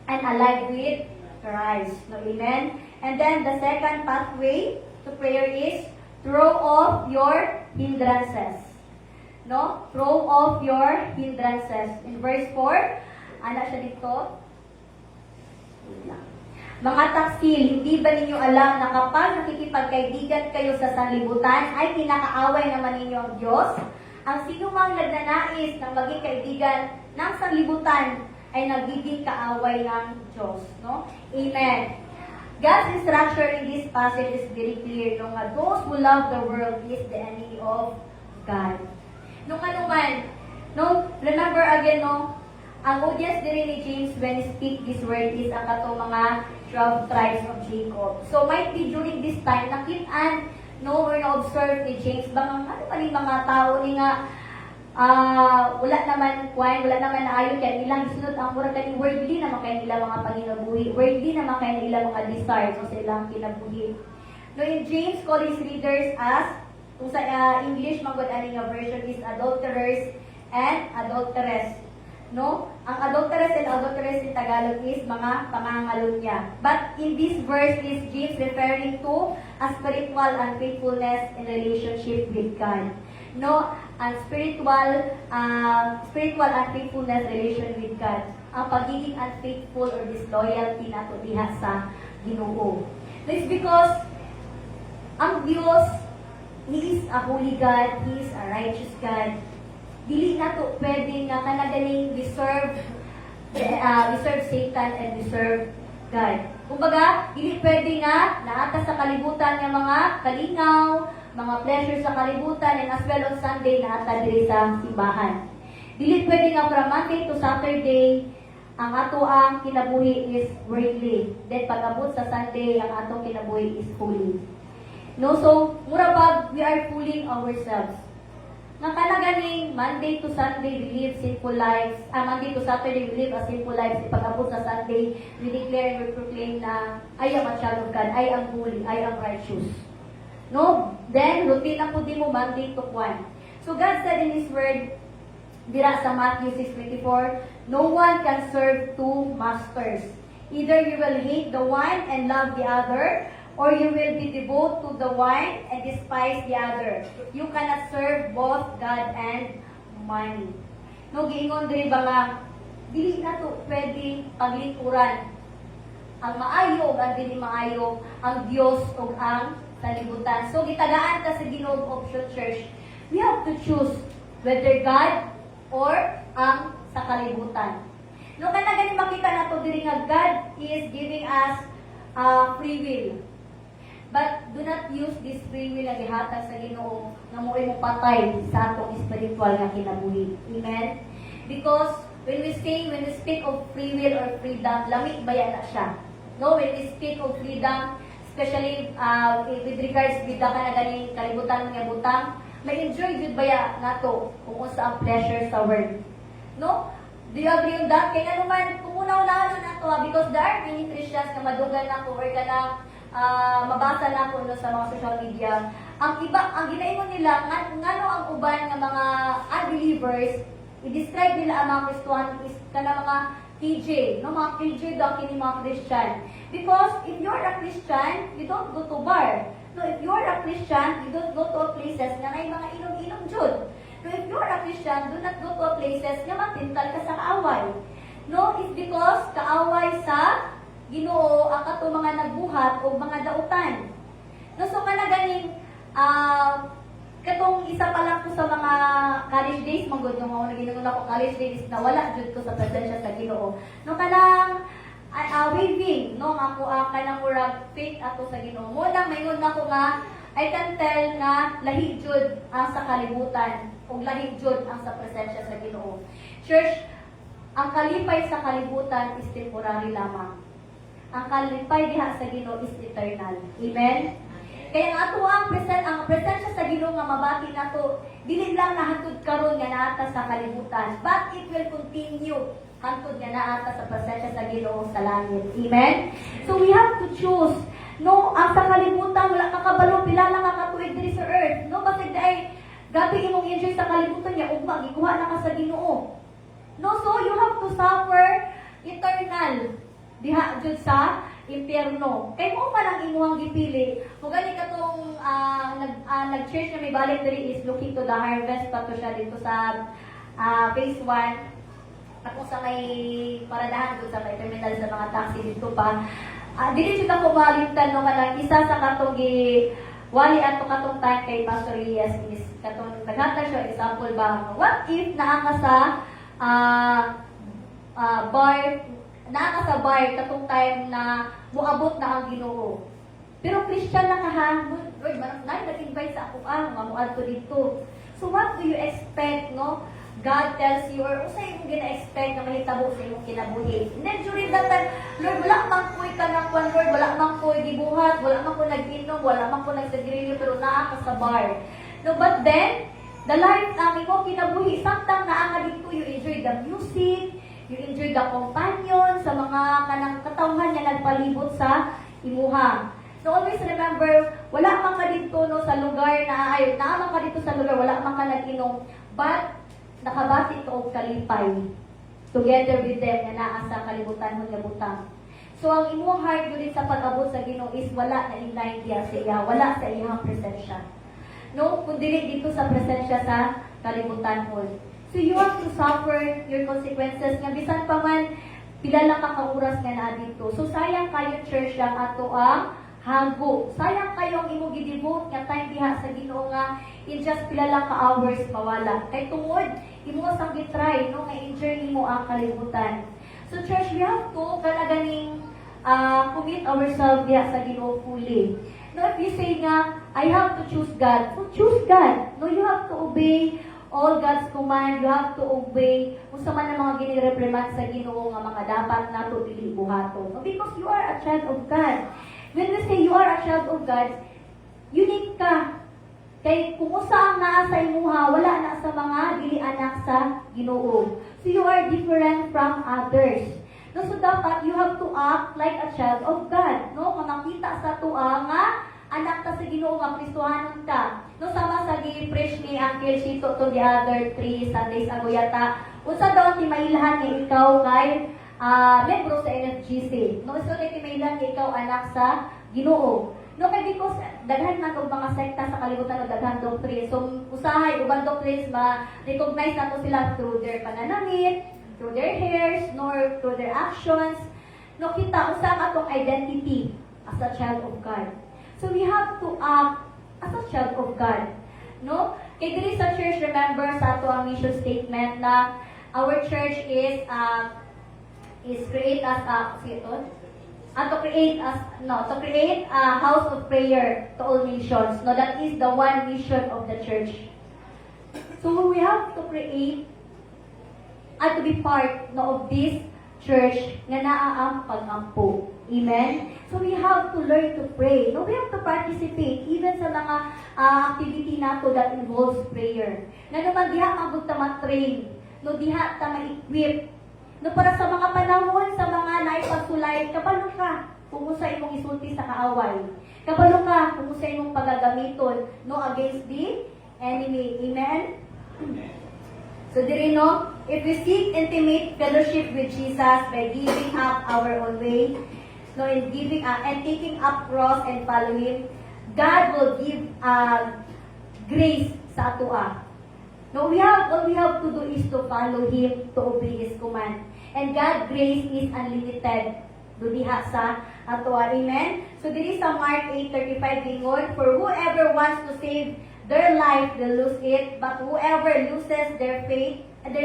and alive with Christ. No, amen? And then the second pathway to prayer is throw off your hindrances. No? Throw off your hindrances. In verse 4, ano siya dito? Mga taksil, hindi ba ninyo alam na kapag nakikipagkaibigan kayo sa sanlibutan, ay kinakaaway naman ninyo ang Diyos? Ang sinumang nagnanais ng maging kaibigan ng sanlibutan ay nagiging kaaway ng Diyos. No? Amen. God's instruction in this passage is very clear. No? Nga, those who love the world is the enemy of God. Nung ano man, no? Remember again, no? Ang audience din ni James when he speak this word is ang kato mga 12 tribes of Jacob. So might be during this time, nakitaan, no, or na-observe ni James, bang ano pa rin mga tao ni nga, wala naman na ayon kaya ilang sunod ang mura kani worldly naman kaya nila mga panginabuhi. Worldly naman kaya nila mga desires so sa ilang kinabuhi. No, in James call his readers as, kung sa English, magod ani nga version is adulterers and adulteress. No? Ang adulteress and adulteress in Tagalog is mga pangangalunya. But in this verse is James referring to a spiritual unfaithfulness in relationship with God. No? Ang spiritual unfaithfulness relation with God. Ang pagiging unfaithful or disloyalty nato diha sa Ginoo. This because ang Diyos, He is a holy God, He is a righteous God. Dili na to pwede nga kanagaling we serve Satan and we serve God. Kumbaga, dili pwede nga naata sa kalibutan ng mga kalingaw, mga pleasure sa kalibutan, and as well on Sunday naata diri sa simbahan. Dili pwede nga from Monday to Saturday ang ato ang kinabuhi is worldly. Then pag-abot sa Sunday, ang atong kinabuhi is holy. No, so mura pag we are fooling ourselves. Nga kanaganing Monday to Sunday we live sinful lives. Monday to Saturday we live a sinful lives. Pag-abot sa Sunday, we declare and we proclaim na I am a child of God, I am holy, I am righteous. No? Then, routine na po di mo Monday to Kwan. So God said in His Word, dira sa Matthew 6:24, no one can serve two masters. Either you will hate the one and love the other, or you will be devoted to the one and despise the other. You cannot serve both God and money. No, giingon diri ba nga, dili na to pwede paglingkuran ang maayo ug ang dili maayo, ang Dios ug ang salibutan. So gitagaan ta sa Ginoo Option Church. We have to choose whether God or ang sa kalibutan. No, kana gani makita nato diri nga God is giving us free will. But do not use this free will na gihatag sa Ginoo nga mo'y mo patay sa atong spiritual nga kinabuhi. Amen? Because when we speak of free will or freedom, lamig baya na siya. No, when we speak of freedom, especially with regards with the kanaganing kalibutan nga butang, may enjoy jud baya nato kung unsa ang pleasure sa world. No? Do you agree on that? Kaya nga naman, kung una-unahan na nato, because there are many Christians na madugan na or ka na mabasa na ko no, sa mga social media. Ang ginaingon nila, ngano ang uban ng mga unbelievers, i-describe nila ang mga Kristohan is kana mga KJ, no, mga KJ daw kini mga Christian. Because if you're a Christian, you don't go to bar. No, if you're a Christian, you don't go to places na may mga inom-inom jud. No, if you're a Christian, do not go to places na matintal ka sa kaaway. No, it's because kaaway sa Ginoo ang kato mga nagbuhat o mga dautan. No, so kana ganing katong isa pa lang ko sa mga college days, manggod yung mga naginungon ako college days na wala jud ko sa presensya sa Ginoo. No, kanang waving, no, nga ako kanang murag faith ato sa Ginoo. Mo lang mayon nako nga I can tell nga lahi jud ang sa kalibutan ug lahi jud ang sa presensya sa Ginoo. Church, ang kalipay sa kalibutan is temporary lamang. Ang kalipay diha sa Ginoo is eternal. Amen? Kaya ang ato ang presensya sa Ginoo nga mabati nato, dili lang nahatod karon nga naata sa kalibutan, but it will continue hantod nga naata sa presensya sa Ginoo sa langit. Amen? So we have to choose. No, ang sa kalibutan wala ka kabalo pila lang ka tuig diri sa earth. No, basig ay gabi imong enjoy sa kalibutan niya ugma gikuha na ka sa Ginoo. No, so you have to suffer eternal diha jud sa impyerno. Kay mo pa lang imuhang gipili. Kung gani katong nag-church na may balik diri is looking to the harvest pa to siya dito sa phase 1. At kung sa may paradahan doon sa may terminal sa mga taxi dito pa. Dili siya ko malimtan no kanang isa sa katong wali ato katong time kay Pastor Elias is katong naghatag siya example ba. What if naa ka sa bar katong time na muabot na ang Ginoo. Pero Christian na ka ha, Lord, nag-invite sa ako mamuad ko dito. So what do you expect, no? God tells you, or usa imong gina-expect na mahitabo sa imong kinabuhi. And then during that time, Lord, wala man ko'y kanakwan, Lord, wala man ko'y gibuhat, wala man ko nag-inom, wala man ko nagsagirilyo, pero naa ka sa bar. No, but then, the life namin ko, kinabuhi, samtang naa ka dito, you enjoy the music, you enjoy the companion, sa mga kanang katawhan niya nagpalibot sa imuha. So always remember, wala man ka dito no, sa lugar na, naa man ka dito sa lugar, wala man ka nag-inom, but nakabati to og kalipay together with them na naa sa kalibutan mo nga butang. So ang imong heart dili sa pag-abot sa Ginoo is wala na in-line diya sa iya, wala sa iyang presensya. No, kun dili dito sa presensya sa kalibutan mo. So you have to suffer your consequences nga bisan pa man pila lang ka oras nga naa dito. So sayang kayo church lang ato ang hago. Sayang kayo ang imong gi-devote nga time diha sa Ginoo nga in just pila lang ka hours mawala. Kay tungod imo sang gitry no nga enjoy nimo ang kalibutan. So church, we have to ganing commit ourselves diha sa Ginoo fully. No, if you say nga I have to choose God, so choose God. No, you have to obey all God's command. You have to obey kung sa man ang mga ginireprimat sa Ginoo nga mga dapat nato dili buhaton. No, because you are a child of God. When we say you are a child of God, unique ka. Kay kung usa ang naa sa imuha, wala na sa mga dili anak sa Ginoo. So you are different from others. No, so dapat you have to act like a child of God. No, kung makita sa tuwa nga anak ta sa Ginoo nga Kristohanon ta. No, sama sa gi-preach ni Uncle Chito to the other 3 Sundays ago yata. Unsa daw ti mailhan ni ikaw kay membro sa NFGC. No, so ti mailhan ni ikaw anak sa Ginoo. No, kay because daghan man og mga sekta sa kalibutan o daghan doctrine. So usahay ubang doctrines ma-recognize nato sila through their pananamit, through their hairs, nor through their actions. No, kita usa ka tong identity as a child of God. So we have to act as a child of God. No? Kay diri sa church, remember sa ato ang mission statement na our church is create as a to create a house of prayer to all nations. No, that is the one mission of the church. So we have to create at to be part of this church nga naa ang pag-ampo. Amen? So we have to learn to pray. No, we have to participate even sa mga activity nato that involves prayer. Na naman diha magud ta ma-train, no diha ta ma-equip. No, para sa mga panahon, sa mga naipagsulay, kabalo ka kung sa imong isulti sa kaaway. Kabalo ka kung sa imong pagagamiton no against the enemy. Amen? So diri no, if we seek intimate fellowship with Jesus by giving up our own way, no, in giving and taking up cross and follow Him, God will give grace sa atua. No, all we have to do is to follow Him, to obey His command. And God's grace is unlimited. Dudiha sa atua. Amen? So diri sa Mark 8:35 gingon, for whoever wants to save their life will lose it, but whoever loses their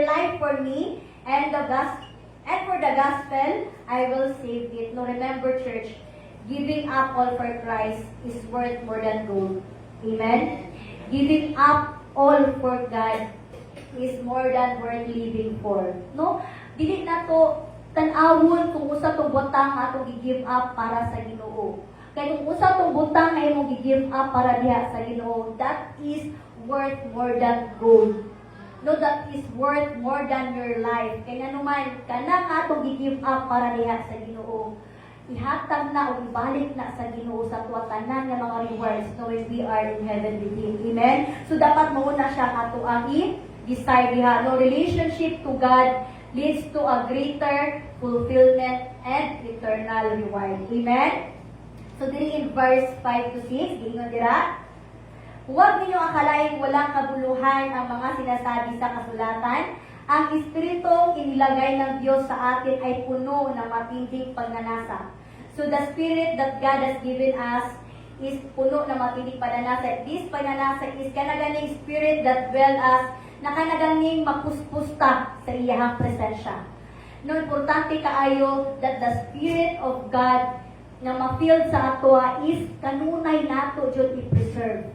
life for me and for the gospel, I will save it. No, remember church, giving up all for Christ is worth more than gold. Amen? Giving up all for God is more than worth living for. No? Dili na to tan-awon kung usa tong butang atong gi-give up para sa Ginoo. Kay kung usa tong butang nga imong gi-give up para diha sa Ginoo, that is worth more than gold. No, that is worth more than your life. Kay nanuman kana nga atong gi-give up para diha sa Ginoo, ihatag na o ibalik na sa Ginoo sa tuwa tanan nga mga rewards no when we are in heaven with Him. Amen? So dapat mauna siya kato ang i-decide diha. No, relationship to God leads to a greater fulfillment and eternal reward. Amen? So, diri in verse 5 to 6, gingon dira, huwag ninyo akalaing walang kabuluhan ang mga sinasabi sa kasulatan. Ang Espiritong inilagay ng Diyos sa atin ay puno ng matinding pagnanasa. So the spirit that God has given us is puno na matinig pananasa. This pananasa is kanaganing spirit that dwell us na kanaganing mapuspusta sa iyahang presensya. No, importante kaayo that the spirit of God na ma-feel sa ato is kanunay nato jud i-preserve.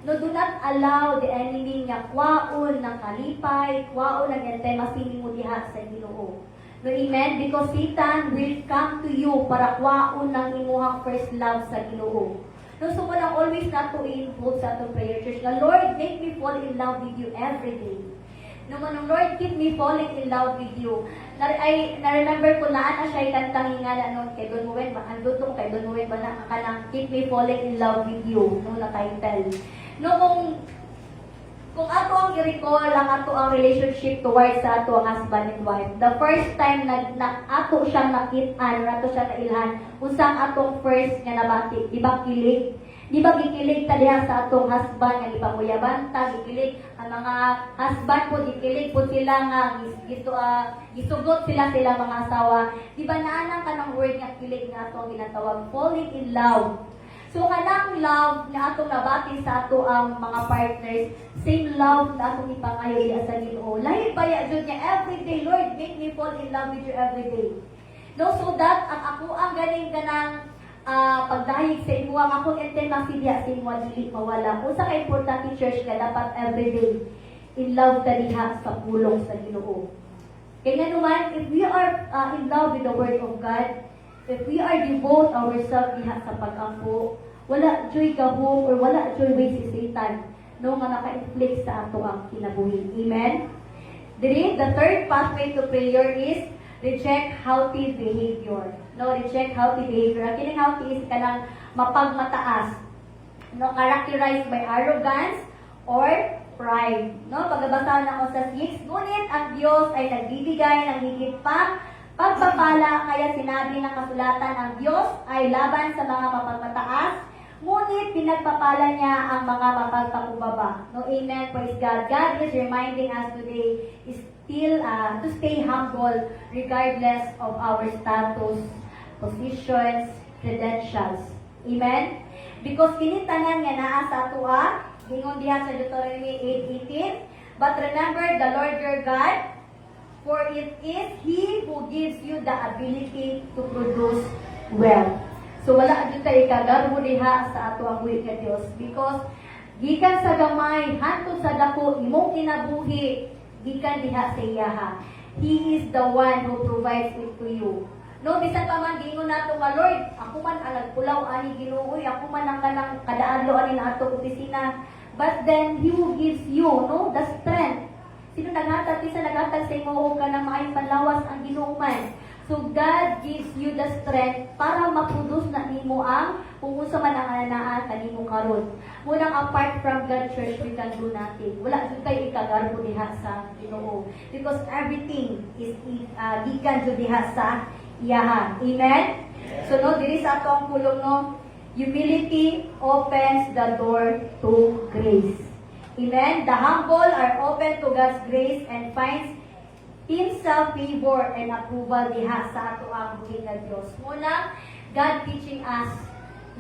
No, do not allow the enemy nga kwaon ng kalipay, kwaon ng entema sining mo diha sa Ginoo. No, amen? Because Satan will come to you para kwaon ng imuhang first love sa Ginoo. No, so mo lang always nato i-involve sa atong prayer church na, Lord, make me fall in love with you every day. No, manong Lord, keep me falling in love with you. Na-remember ko na siya kantang hingala noon kay Don Muen, andun to kay Don Muen ba na kanang keep me falling in love with you, no, na title. No, kung ato ang i-recall ang ato ang relationship towards sa ato ang husband and wife, the first time na ato siyang nakita, ato siya nailhan, usang atong first nga nabati, di ba kilig? Di ba gikilig ta diha sa atong husband nga ipanguyabanta, gikilig ang mga husband po gikilig po sila nga gisugot sila mga asawa. Di ba naanang kanang word nga kilig nga atong ginatawag falling in love. So kanang love na atong nabati sa ato ang mga partners, same love na atong ipangayo diha sa Ginoo. Lahi baya jud niya every day, Lord, make me fall in love with you every day. No, so that ang ako ang ganing kanang pagdahig sa imo ang akong entema siya sa imo dili mawala. Usa ka importante church nga dapat everyday in love ka diha sa pulong sa Ginoo. Kaya naman, if we are in love with the Word of God, if we are devote ourselves diha sa pag-ampo, wala joy gahom or wala joy way si Satan no nga naka-inflict sa ato ang kinabuhi. Amen? The third pathway to prayer is reject healthy behavior. No, reject healthy behavior. Ang kining healthy is kanang mapagmataas. No, characterized by arrogance or pride. No, pagbabasahan ako sa 6, ngunit ang Diyos ay nagbibigay ng higit pang pagpapala, kaya sinabi ng kasulatan, ang Diyos ay laban sa mga mapagmataas, ngunit pinagpapala niya ang mga mapagpakumbaba. No, amen, praise God. God is reminding us today is still to stay humble regardless of our status, positions, credentials. Amen? Because kinitanan nga naa sa atua, gingon diha sa Deuteronomy 8:18, but remember the Lord your God, for it is He who gives you the ability to produce wealth. So wala jud kay kagarbo diha sa ato ang buhi nga Dios, because gikan sa gamay hantud sa dako imong kinabuhi gikan diha sa iyaha. He is the one who provides it to you. No, bisan pa man gingon nato nga Lord, ako man alag pulaw ani Ginoo, ako man ang kanang kadaadlo ani na ato opisina. But then He who gives you, no, the strength. Sino naghatag sa naghatag sa imo og kanang maayong panlawas ang Ginoo man. So God gives you the strength para ma-produce na nimo ang kung unsa man ang ananaan kanimo karon. Munang apart from God church, we can do nothing. Wala jud kay ikagarbo diha sa Ginoo, because everything is gikan jud diha sa iyaha. Amen? So no, diri sa ato ang pulong no, humility opens the door to grace. Amen? The humble are open to God's grace and finds himself favor and approval diha sa ato ang buhi nga Dios. Muna, God teaching us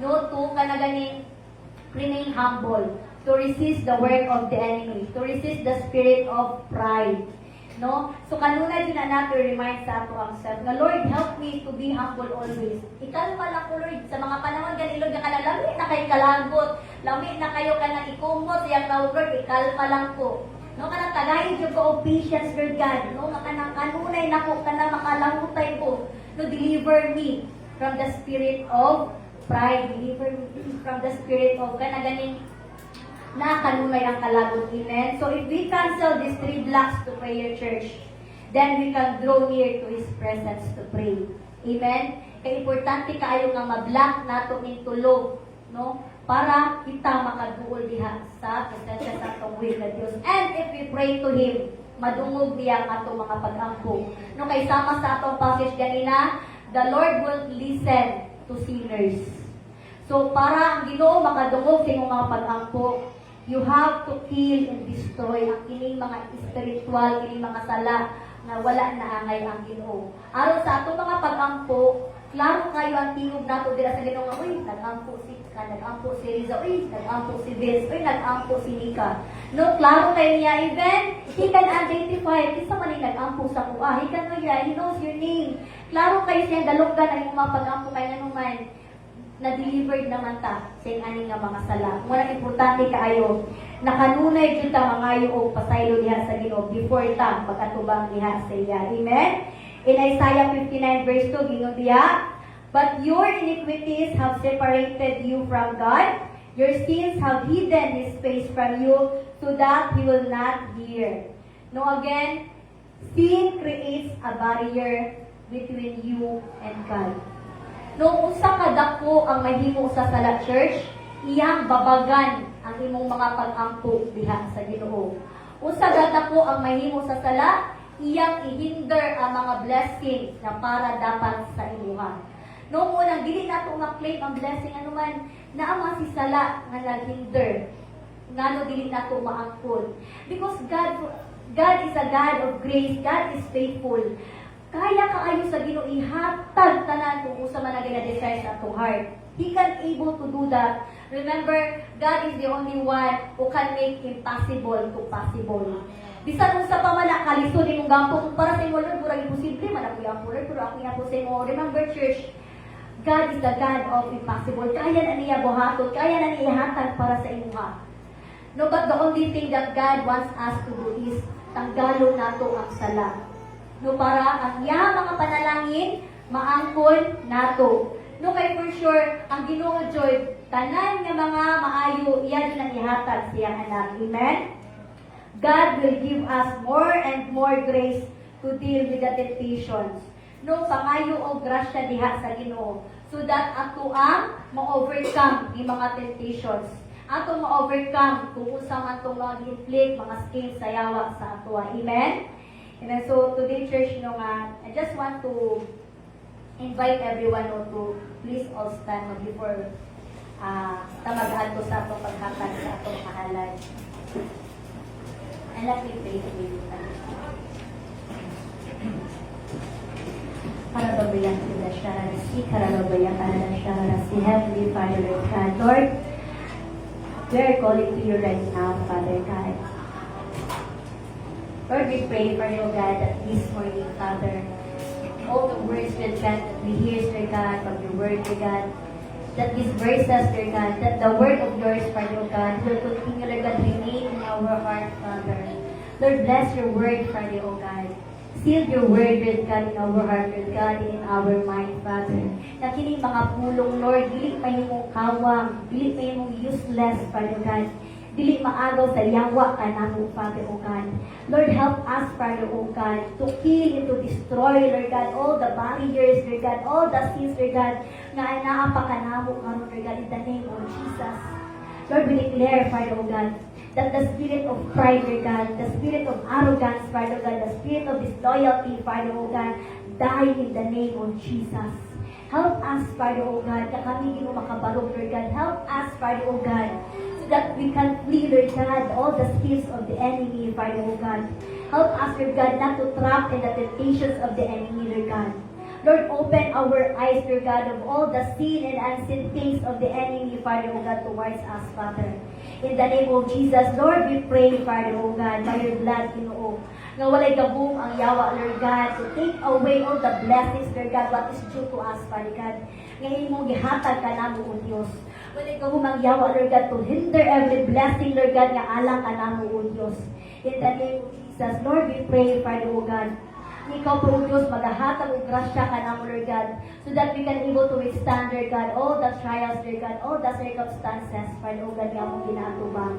no to kanaganing remain humble, to resist the work of the enemy, to resist the spirit of pride. No? So kanunay din na natin remind sa ato ang self na Lord, help me to be humble always. Ikalma lang ko Lord sa mga panahon ganilog nga kana lami na kay kalagot, lami na kayo kanang ikumot yang Lord, ikalma lang ko. No, kanang tagayin jud ko patience Lord God. No, kanang kanunay nako kanang makalamutay ko. No, deliver me from the spirit of pride, deliver me from the spirit of kanaganing na kanunay ang kalagot. Amen. So if we cancel these 3 blocks to prayer church, then we can draw near to His presence to pray. Amen. Kaya importante kaayo nga ma-block nato ning tulog, no? Para kita makaduol diha sa presensya sa atong will na Dios. And if we pray to Him, madungog diya ang atong mga pag-ampo. No, kay sama sa atong passage ganina, the Lord will listen to sinners. So para ang Ginoo makadungog sa imong mga pag-ampo, you have to kill and destroy ang kining mga spiritual, kining mga sala na wala na angay ang Ginoo. Aron sa atong mga pag-ampo, Klaro kayo ang tingog nato dira sa Ginoo nga, uy, nag-ampo si Riza, uy, nag-ampo si Vince, uy, nag-ampo si Nika. No, klaro kayo niya, even, he can identify, isa man yung nag-ampo sa kuha, he can know you, he knows your name. Klaro kayo siya, daluggan ang yung mga pag-ampo kayo na naman, na-delivered naman ta sa aning nga mga sala. Muna importante kaayo, nakanunay jud ta mangayo og pasaylo diha sa Ginoo before ta pagkatubang diha sa iya. Amen. In Isaiah 59 verse 2 gingon diha, but your iniquities have separated you from God, your sins have hidden His face from you, so that He will not hear. No, again, sin creates a barrier between you and God. Nung usa ka dako ang mahimo sa sala church, iyang babagan ang imong mga pag-ampo diha sa Ginoo. Usa ka dako ang mahimo sa sala, iyang ihinder ang mga blessings na para dapat sa imuha. Noong unang dili nato ma-claim ang blessing anuman na ang mga sisala nga naghinder, ngano dili nato maangkon. Because God is a God of grace, God is faithful. Kaya kaayo sa Ginoo ihatag tanan kung usa man ang gina-desire sa atong heart. He can able to do that. Remember, God is the only one who can make impossible to possible. Bisan kung sa pamala kalisod imong gampo kung para sa imo Lord, murag imposible man ako yang Lord, pero ako yang sa imo. Remember church, God is the God of impossible. Kaya na niya buhaton, kaya na niya hatag para sa imuha. No, but the only thing that God wants us to do is tanggalon nato ang sala. No, para ang iya mga panalangin maangkon nato. No, kay for sure ang Ginoo joy tanan nga mga maayo iyan na ihatag siya anak. Amen. God will give us more and more grace to deal with the temptations. No, pangayo o grasya diha sa Ginoo so that ato ang ma-overcome yung mga temptations. Ato ma-overcome kung usa man tong mga inflict, mga schemes sa yawa sa ato. Amen? And so today church, I just want to invite everyone to please all stand before tamagaan ko sa atong paghatag sa atong kahalan. And let me pray for you. Heavenly Father, Lord God, Lord, we are calling to you right now, Father God. Lord, we pray for you, God, that this morning, Father, all the words, Lord God, that we hear, Lord God, from your word, Lord God, that these verses, Lord God, that the word of yours, Father God, will continue, Lord God, remain in our heart, Father. Lord, bless your word, Father, O God. Seal your word, Lord God, in our heart, Lord God, and in our mind, Father. Na kining mga pulong, Lord, dili pa yung kawang, dili pa yung useless, Father God. Dili maagaw sa yawa ka namo, Father, O God. Lord, help us, Father, O God, to kill and to destroy, Lord God, all the barriers, Lord God, all the sins, Lord God, na naapa ka namo, Lord God, in the name of Jesus. Lord, we declare, Father, O God, that the spirit of pride, Lord God, the spirit of arrogance, Father, O God, the spirit of disloyalty, Father, O God, die in the name of Jesus. Help us, Father, O God, na kami gino makabarog, Lord God. Help us, Father, O God, that we can flee, Lord God, all the schemes of the enemy, Father, O God. Help us, Lord God, not to trap in the temptations of the enemy, Lord God. Lord, open our eyes, Lord God, of all the seen and unseen things of the enemy, Father, O God, towards us, Father. In the name of Jesus, Lord, we pray, Father, O God, by your blood, Ginoo, nga walay gabong ang yawa, Lord God, to take away all the blessings, Lord God, what is due to us, Father God. Ngayon mong gihatag ka namo, O Diyos. Walay gabong ang yawa, Lord God, to hinder every blessing, Lord God, nga alang ka namo, O Diyos. In the name of Jesus, Lord, we pray, Father, O God, ikaw po, Diyos, maghahatag o grasya ka namo, Lord God, so that we can able to withstand, Lord God, all the trials, Lord God, all the circumstances, Father, O God, nga mong ginatubang.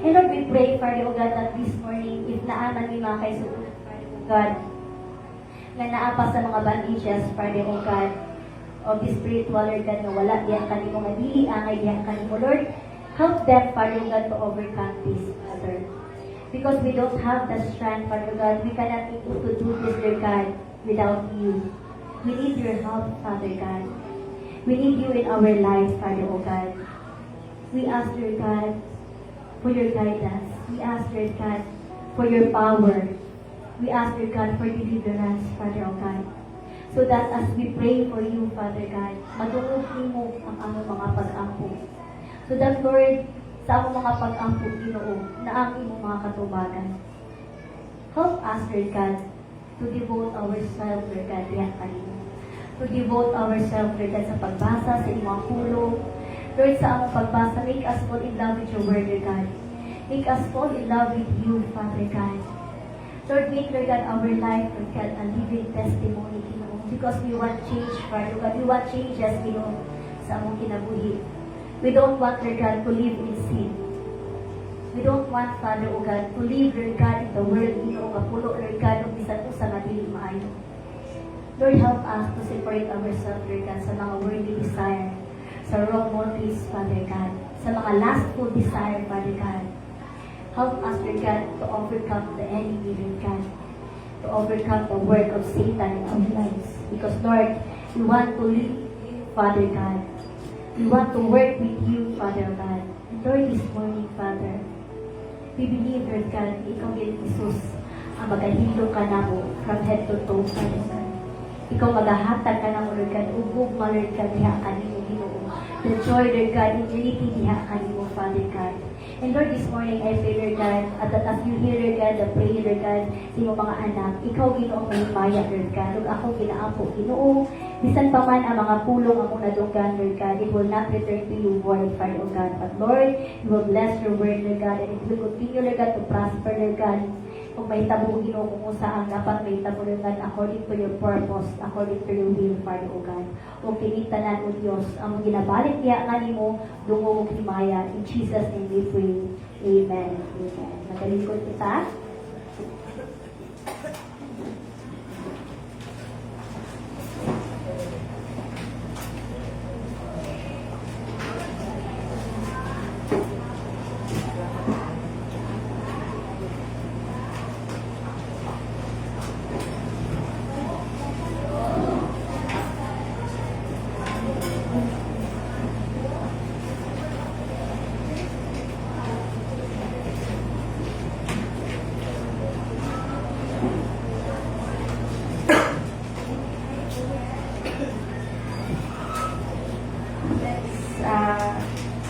And Lord, we pray, Father, O God, that this morning, if naaman ni mga kaisulat, Father, O God, na naapa sa mga bandages, Father, O God, of the spiritual, Lord God, na wala diyan kanimo, nga dili angay diyan kanimo, Lord, help them, Father, O God, to overcome this, Father. Because we don't have the strength, Father God, we cannot able to do this, Lord God, without you. We need your help, Father God. We need you in our lives, Father, O God. We ask, Lord God, for your guidance. We ask, Lord God, for your power. We ask, Lord God, for deliverance, Father, O God. So that as we pray for you, Father God, madungog mo ang among mga pag-ampo. So that, Lord, sa among mga pag-ampo, Ginoo, na ang imong mga katubagan. Help us, Lord God, to devote ourselves, Lord God, diyan kanino. To devote ourselves, Lord God, sa pagbasa, sa imong pulong. Lord, sa among pagbasa, make us fall in love with your word, Lord God. Make us fall in love with you, Father God. Lord, make, Lord God, our life, Lord God, a living testimony, Ginoo. Because we want change, Father God. We want changes, Ginoo, sa among kinabuhi. We don't want, Lord God, to live in sin. We don't want, Father, O God, to live, Lord God, in the world, Ginoo, kapulo, Lord God, ng bisan usa nga dili maayo. Lord, help us to separate ourselves, Lord God, sa mga worldly desire, sa wrong motives, Father God, sa mga lustful desire, Father God. Help us, Lord God, to overcome the enemy, Lord God, to overcome the work of Satan in our lives. Because, Lord, we want to live, Father God. We want to work with you, Father God. And Lord, this morning, Father, we believe, Lord God, ikaw din, Jesus, ang magahilo ka na mo from head to toe, Father God. Ikaw magahatag ka na mo, Lord God, ugugma, Lord God, diha ka ni mo, Ginoo. The joy, Lord God, in unity, diha ka ni mo, Father God. And Lord, this morning, I pray, Lord God, at as you hear, Lord God, the prayer, Lord God, sa iyong mga anak, ikaw, Ginoo, ang mahimaya, Lord God. Lord, ako, ginaapo, Ginoo. Bisan pa man ang mga pulong ang muna dunggan, Lord God, it will not return to you void, Father, O God. But Lord, you will bless your word, Lord God, and it will continue, Lord God, to prosper, Lord God. Kung may tabo, Ginoo, kung saan dapat may tabo, Lord God, according to your purpose, according to your will, Father, O God. O pinitanan, O Diyos, ang ginabalik niya nga ni mo, dungo mong himaya. In Jesus' name we pray. Amen. Amen. Magalikod kita.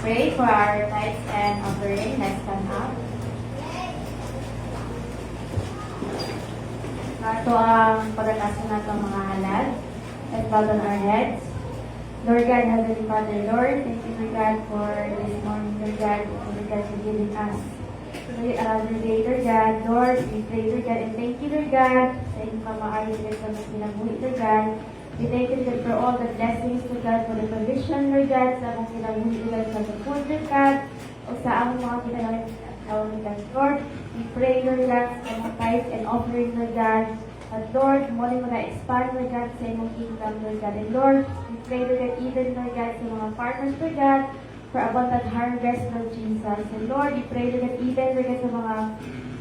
Pray for our tithes and offering. Let's stand up. Ito ang pagkatasin natin mga halal. Let's bow down our heads. Lord God, Heavenly Father, Lord, thank you, Lord God, for this morning, Lord God, Lord God, for giving us another day, Lord God. Lord, we pray, Lord God, and thank you, Lord God, sa inyong kamaayon, Lord God, sa kinabuhi, Lord God. We thank you, Lord, for all the blessings, Lord God, for the provision, Lord God, sa among kinabuhi, Lord God, sa support, Lord God, o sa among mga kinabuhi at Lord God. Lord, we pray, Lord God, sa among tithes and offering, Lord God. At Lord, muli mo na expand, Lord God, sa imong kingdom, Lord God. And Lord, we pray, Lord God, even, Lord God, sa mga partners, Lord God, for abundant harvest, Lord Jesus. And Lord, we pray, Lord God, even, Lord God, sa mga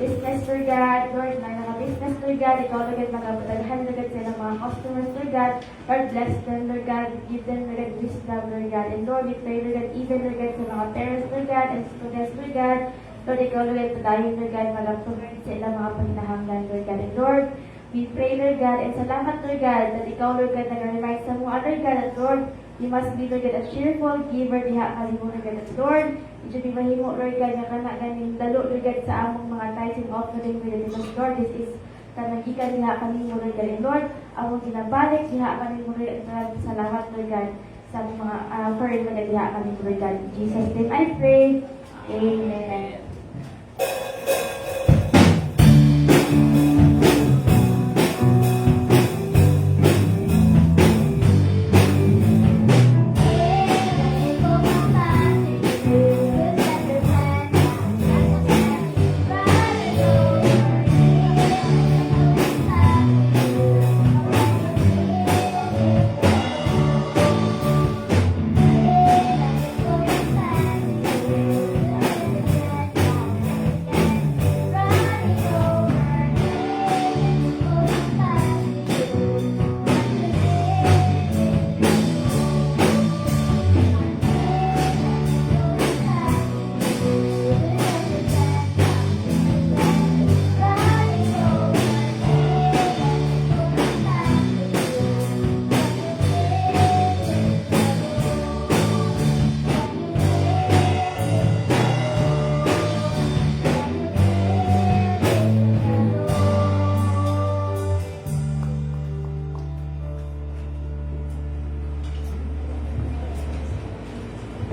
business, Lord God, Lord, na mga business, Lord God, ikaw, Lord God, magabutaghan, Lord God, sa mga customers, Lord God. Lord, bless them, Lord God, give them, Lord God, wisdom, Lord God. And Lord, we pray, Lord God, even, Lord God, sa mga parents, Lord God, and students, Lord God. Lord, ikaw, Lord God, padayon, Lord God, magabutaghan sa ilang mga pahinahanglan, Lord God. And Lord, we pray, Lord God, and salamat, Lord God, that ikaw, Lord God, nag-remind sa mga, Lord God, that Lord, we must be, Lord God, a cheerful giver, diha kalimo, Lord God, that Lord, medyo di mahimo, Lord God, nga kana ganing dalo, Lord God, sa among mga tithes and offering, Lord God, because Lord, this is kanagikan diha kalimo, Lord God, and Lord, among ginabalik, diha kalimo, Lord God, salamat, Lord God, sa among mga offering, Lord God, diha kalimo, Lord God. In Jesus' name I pray. Amen.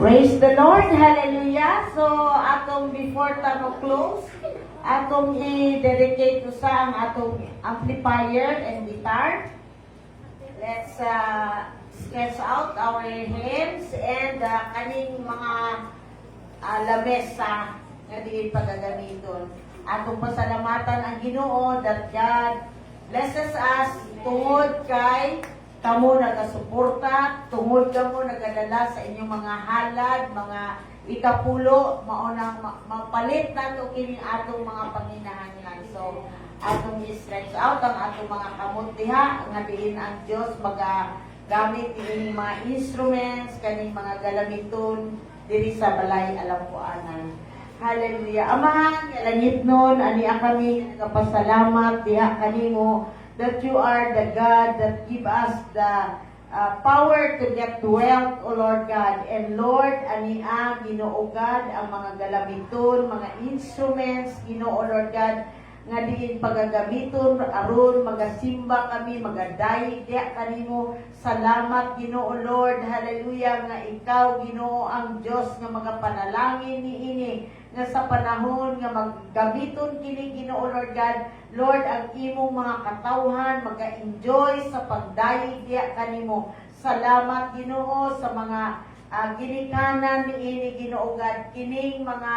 Praise the Lord, hallelujah. So, atong before tamo close, atong i-dedicate to sa ang atong amplifier and guitar. Let's sketch out our hands and kaning mga lamesa nga diin pagagamiton. Atong pasalamatan ang Ginoo that God blesses us tungod kay kamo nagasuporta, tungod kamo nagadala sa inyong mga halad, mga ikapulo, maunang mapalit nato kining atong mga panginahanglan. So, atong i-stretch out ang atong mga kamot diha, nga diin ang Dios magagamit ining mga instruments, kaning mga galamiton diri sa balay alampuanan. Hallelujah. Amahan, langit nun, ani kami nagapasalamat diha kanimo that you are the God that give us the power to get wealth, O Lord God. And Lord, ania Ginoo God, ang mga galamiton, mga instruments, Ginoo Lord God, nga diin pagagamiton aron magasimba kami, magadayi diha kanimo. Salamat Ginoo Lord, hallelujah, nga ikaw Ginoo ang Dios nga magapanalangin niini nga sa panahon nga maggamiton kini Ginoo Lord God. Lord, ang imong mga katawhan maga-enjoy sa pagdayi diha kanimo. Salamat Ginoo sa mga ginikanan niini Ginoo God, kining mga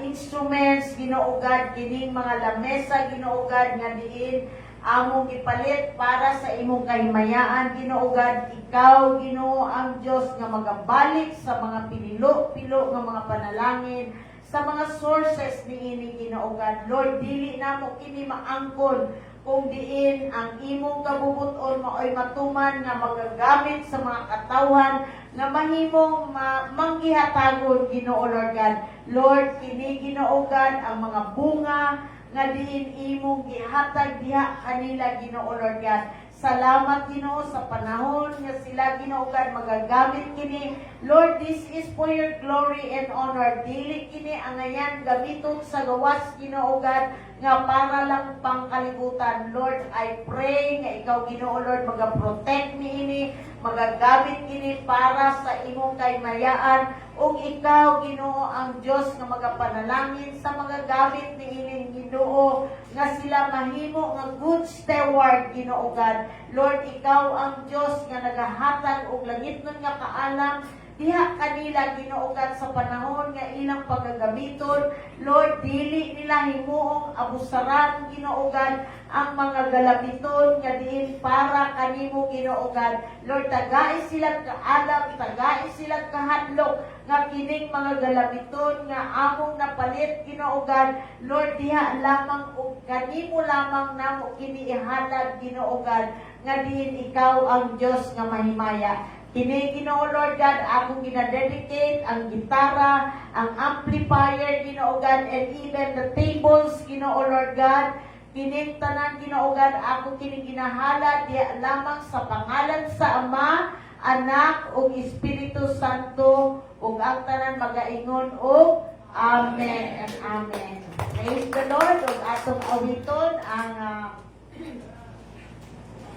instruments Ginoo God, kining mga lamesa Ginoo God nga diin among ipalit para sa imong kahimayaan Ginoo God. Ikaw Ginoo ang Dios nga magabalik sa mga pinilo-pilo nga mga panalangin, sa mga sources niini Ginoo God. Lord, dili namo kini maangkon kung diin ang imong kabubuton maoy matuman nga magagamit sa mga katawhan nga mahimong manggihatagon Ginoo Lord God. Lord, kini Ginoo God ang mga bunga nga diin imong gihatag diha kanila Ginoo Lord God. Salamat Ginoo sa panahon nga sila Ginoo God magagamit kini. Lord, this is for your glory and honor. Dili kini angayan gamiton sa gawas Ginoo God nga para lang pangkalibutan. Lord, I pray nga ikaw Ginoo Lord magaprotect niini, magagamit kini para sa imong kaymayaan. Ug ikaw Ginoo ang Dios nga magapanalangin sa magagamit niini Ginoo nga sila mahimo nga good steward Ginoo God. Lord, ikaw ang Dios nga nagahatag og langitnon nga kaalam diha kanila Ginoo God sa panahon nga ilang pagagamiton. Lord, dili nila himuong abusaran Ginoo God ang mga galamiton nga diin para kanimo Ginoo God. Lord, tagay sila kaalam, tagay sila kahadlok nga kining mga galamiton nga among napalit Ginoo God. Lord, diha lamang og kanimo lamang namo kini ihalad Ginoo God nga diin ikaw ang Dios nga mahimaya. Kini Ginoo Lord God, akong ginadedicate ang gitara, ang amplifier Ginoo God, and even the tables Ginoo Lord God. Kining tanan Ginoo God, ako kini ginahala diya lamang sa pangalan sa Ama, Anak ug Espiritu Santo, ug ang tanan magaingon og Amen and Amen. Praise the Lord. Ug atong awiton ang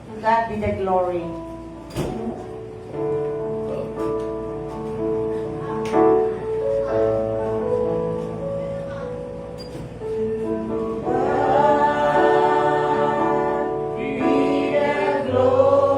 to God be the glory. Be the glory.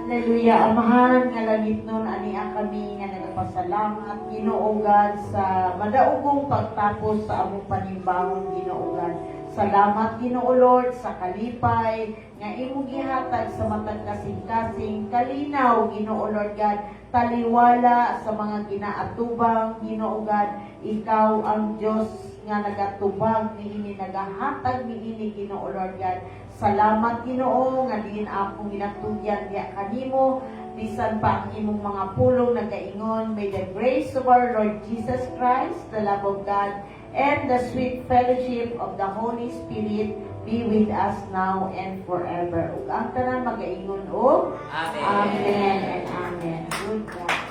Hallelujah. Amahan nga langit nun, ania kami nga nagpasalamat, Ginoo God, sa madaugong pagtapos sa among panimbawon, Ginoo God. Salamat, Ginoo Lord, sa kalipay, nga imong gihatag sa matag kasing-kasing, kalinaw, Ginoo Lord God, taliwala sa mga ginaatubang, Ginoo God, ikaw ang Diyos nga nagatubag niini, nagahatag niini, Ginoo Lord God. Salamat, Ginoo, nga diin akong ginatugyan diya kanimo, bisan pa ang imong mga pulong nagaingon. May the grace of our Lord Jesus Christ, the love of God, and the sweet fellowship of the Holy Spirit be with us now and forever. Ug ang tanan magaingon og Amen. Amen and Amen. Good God.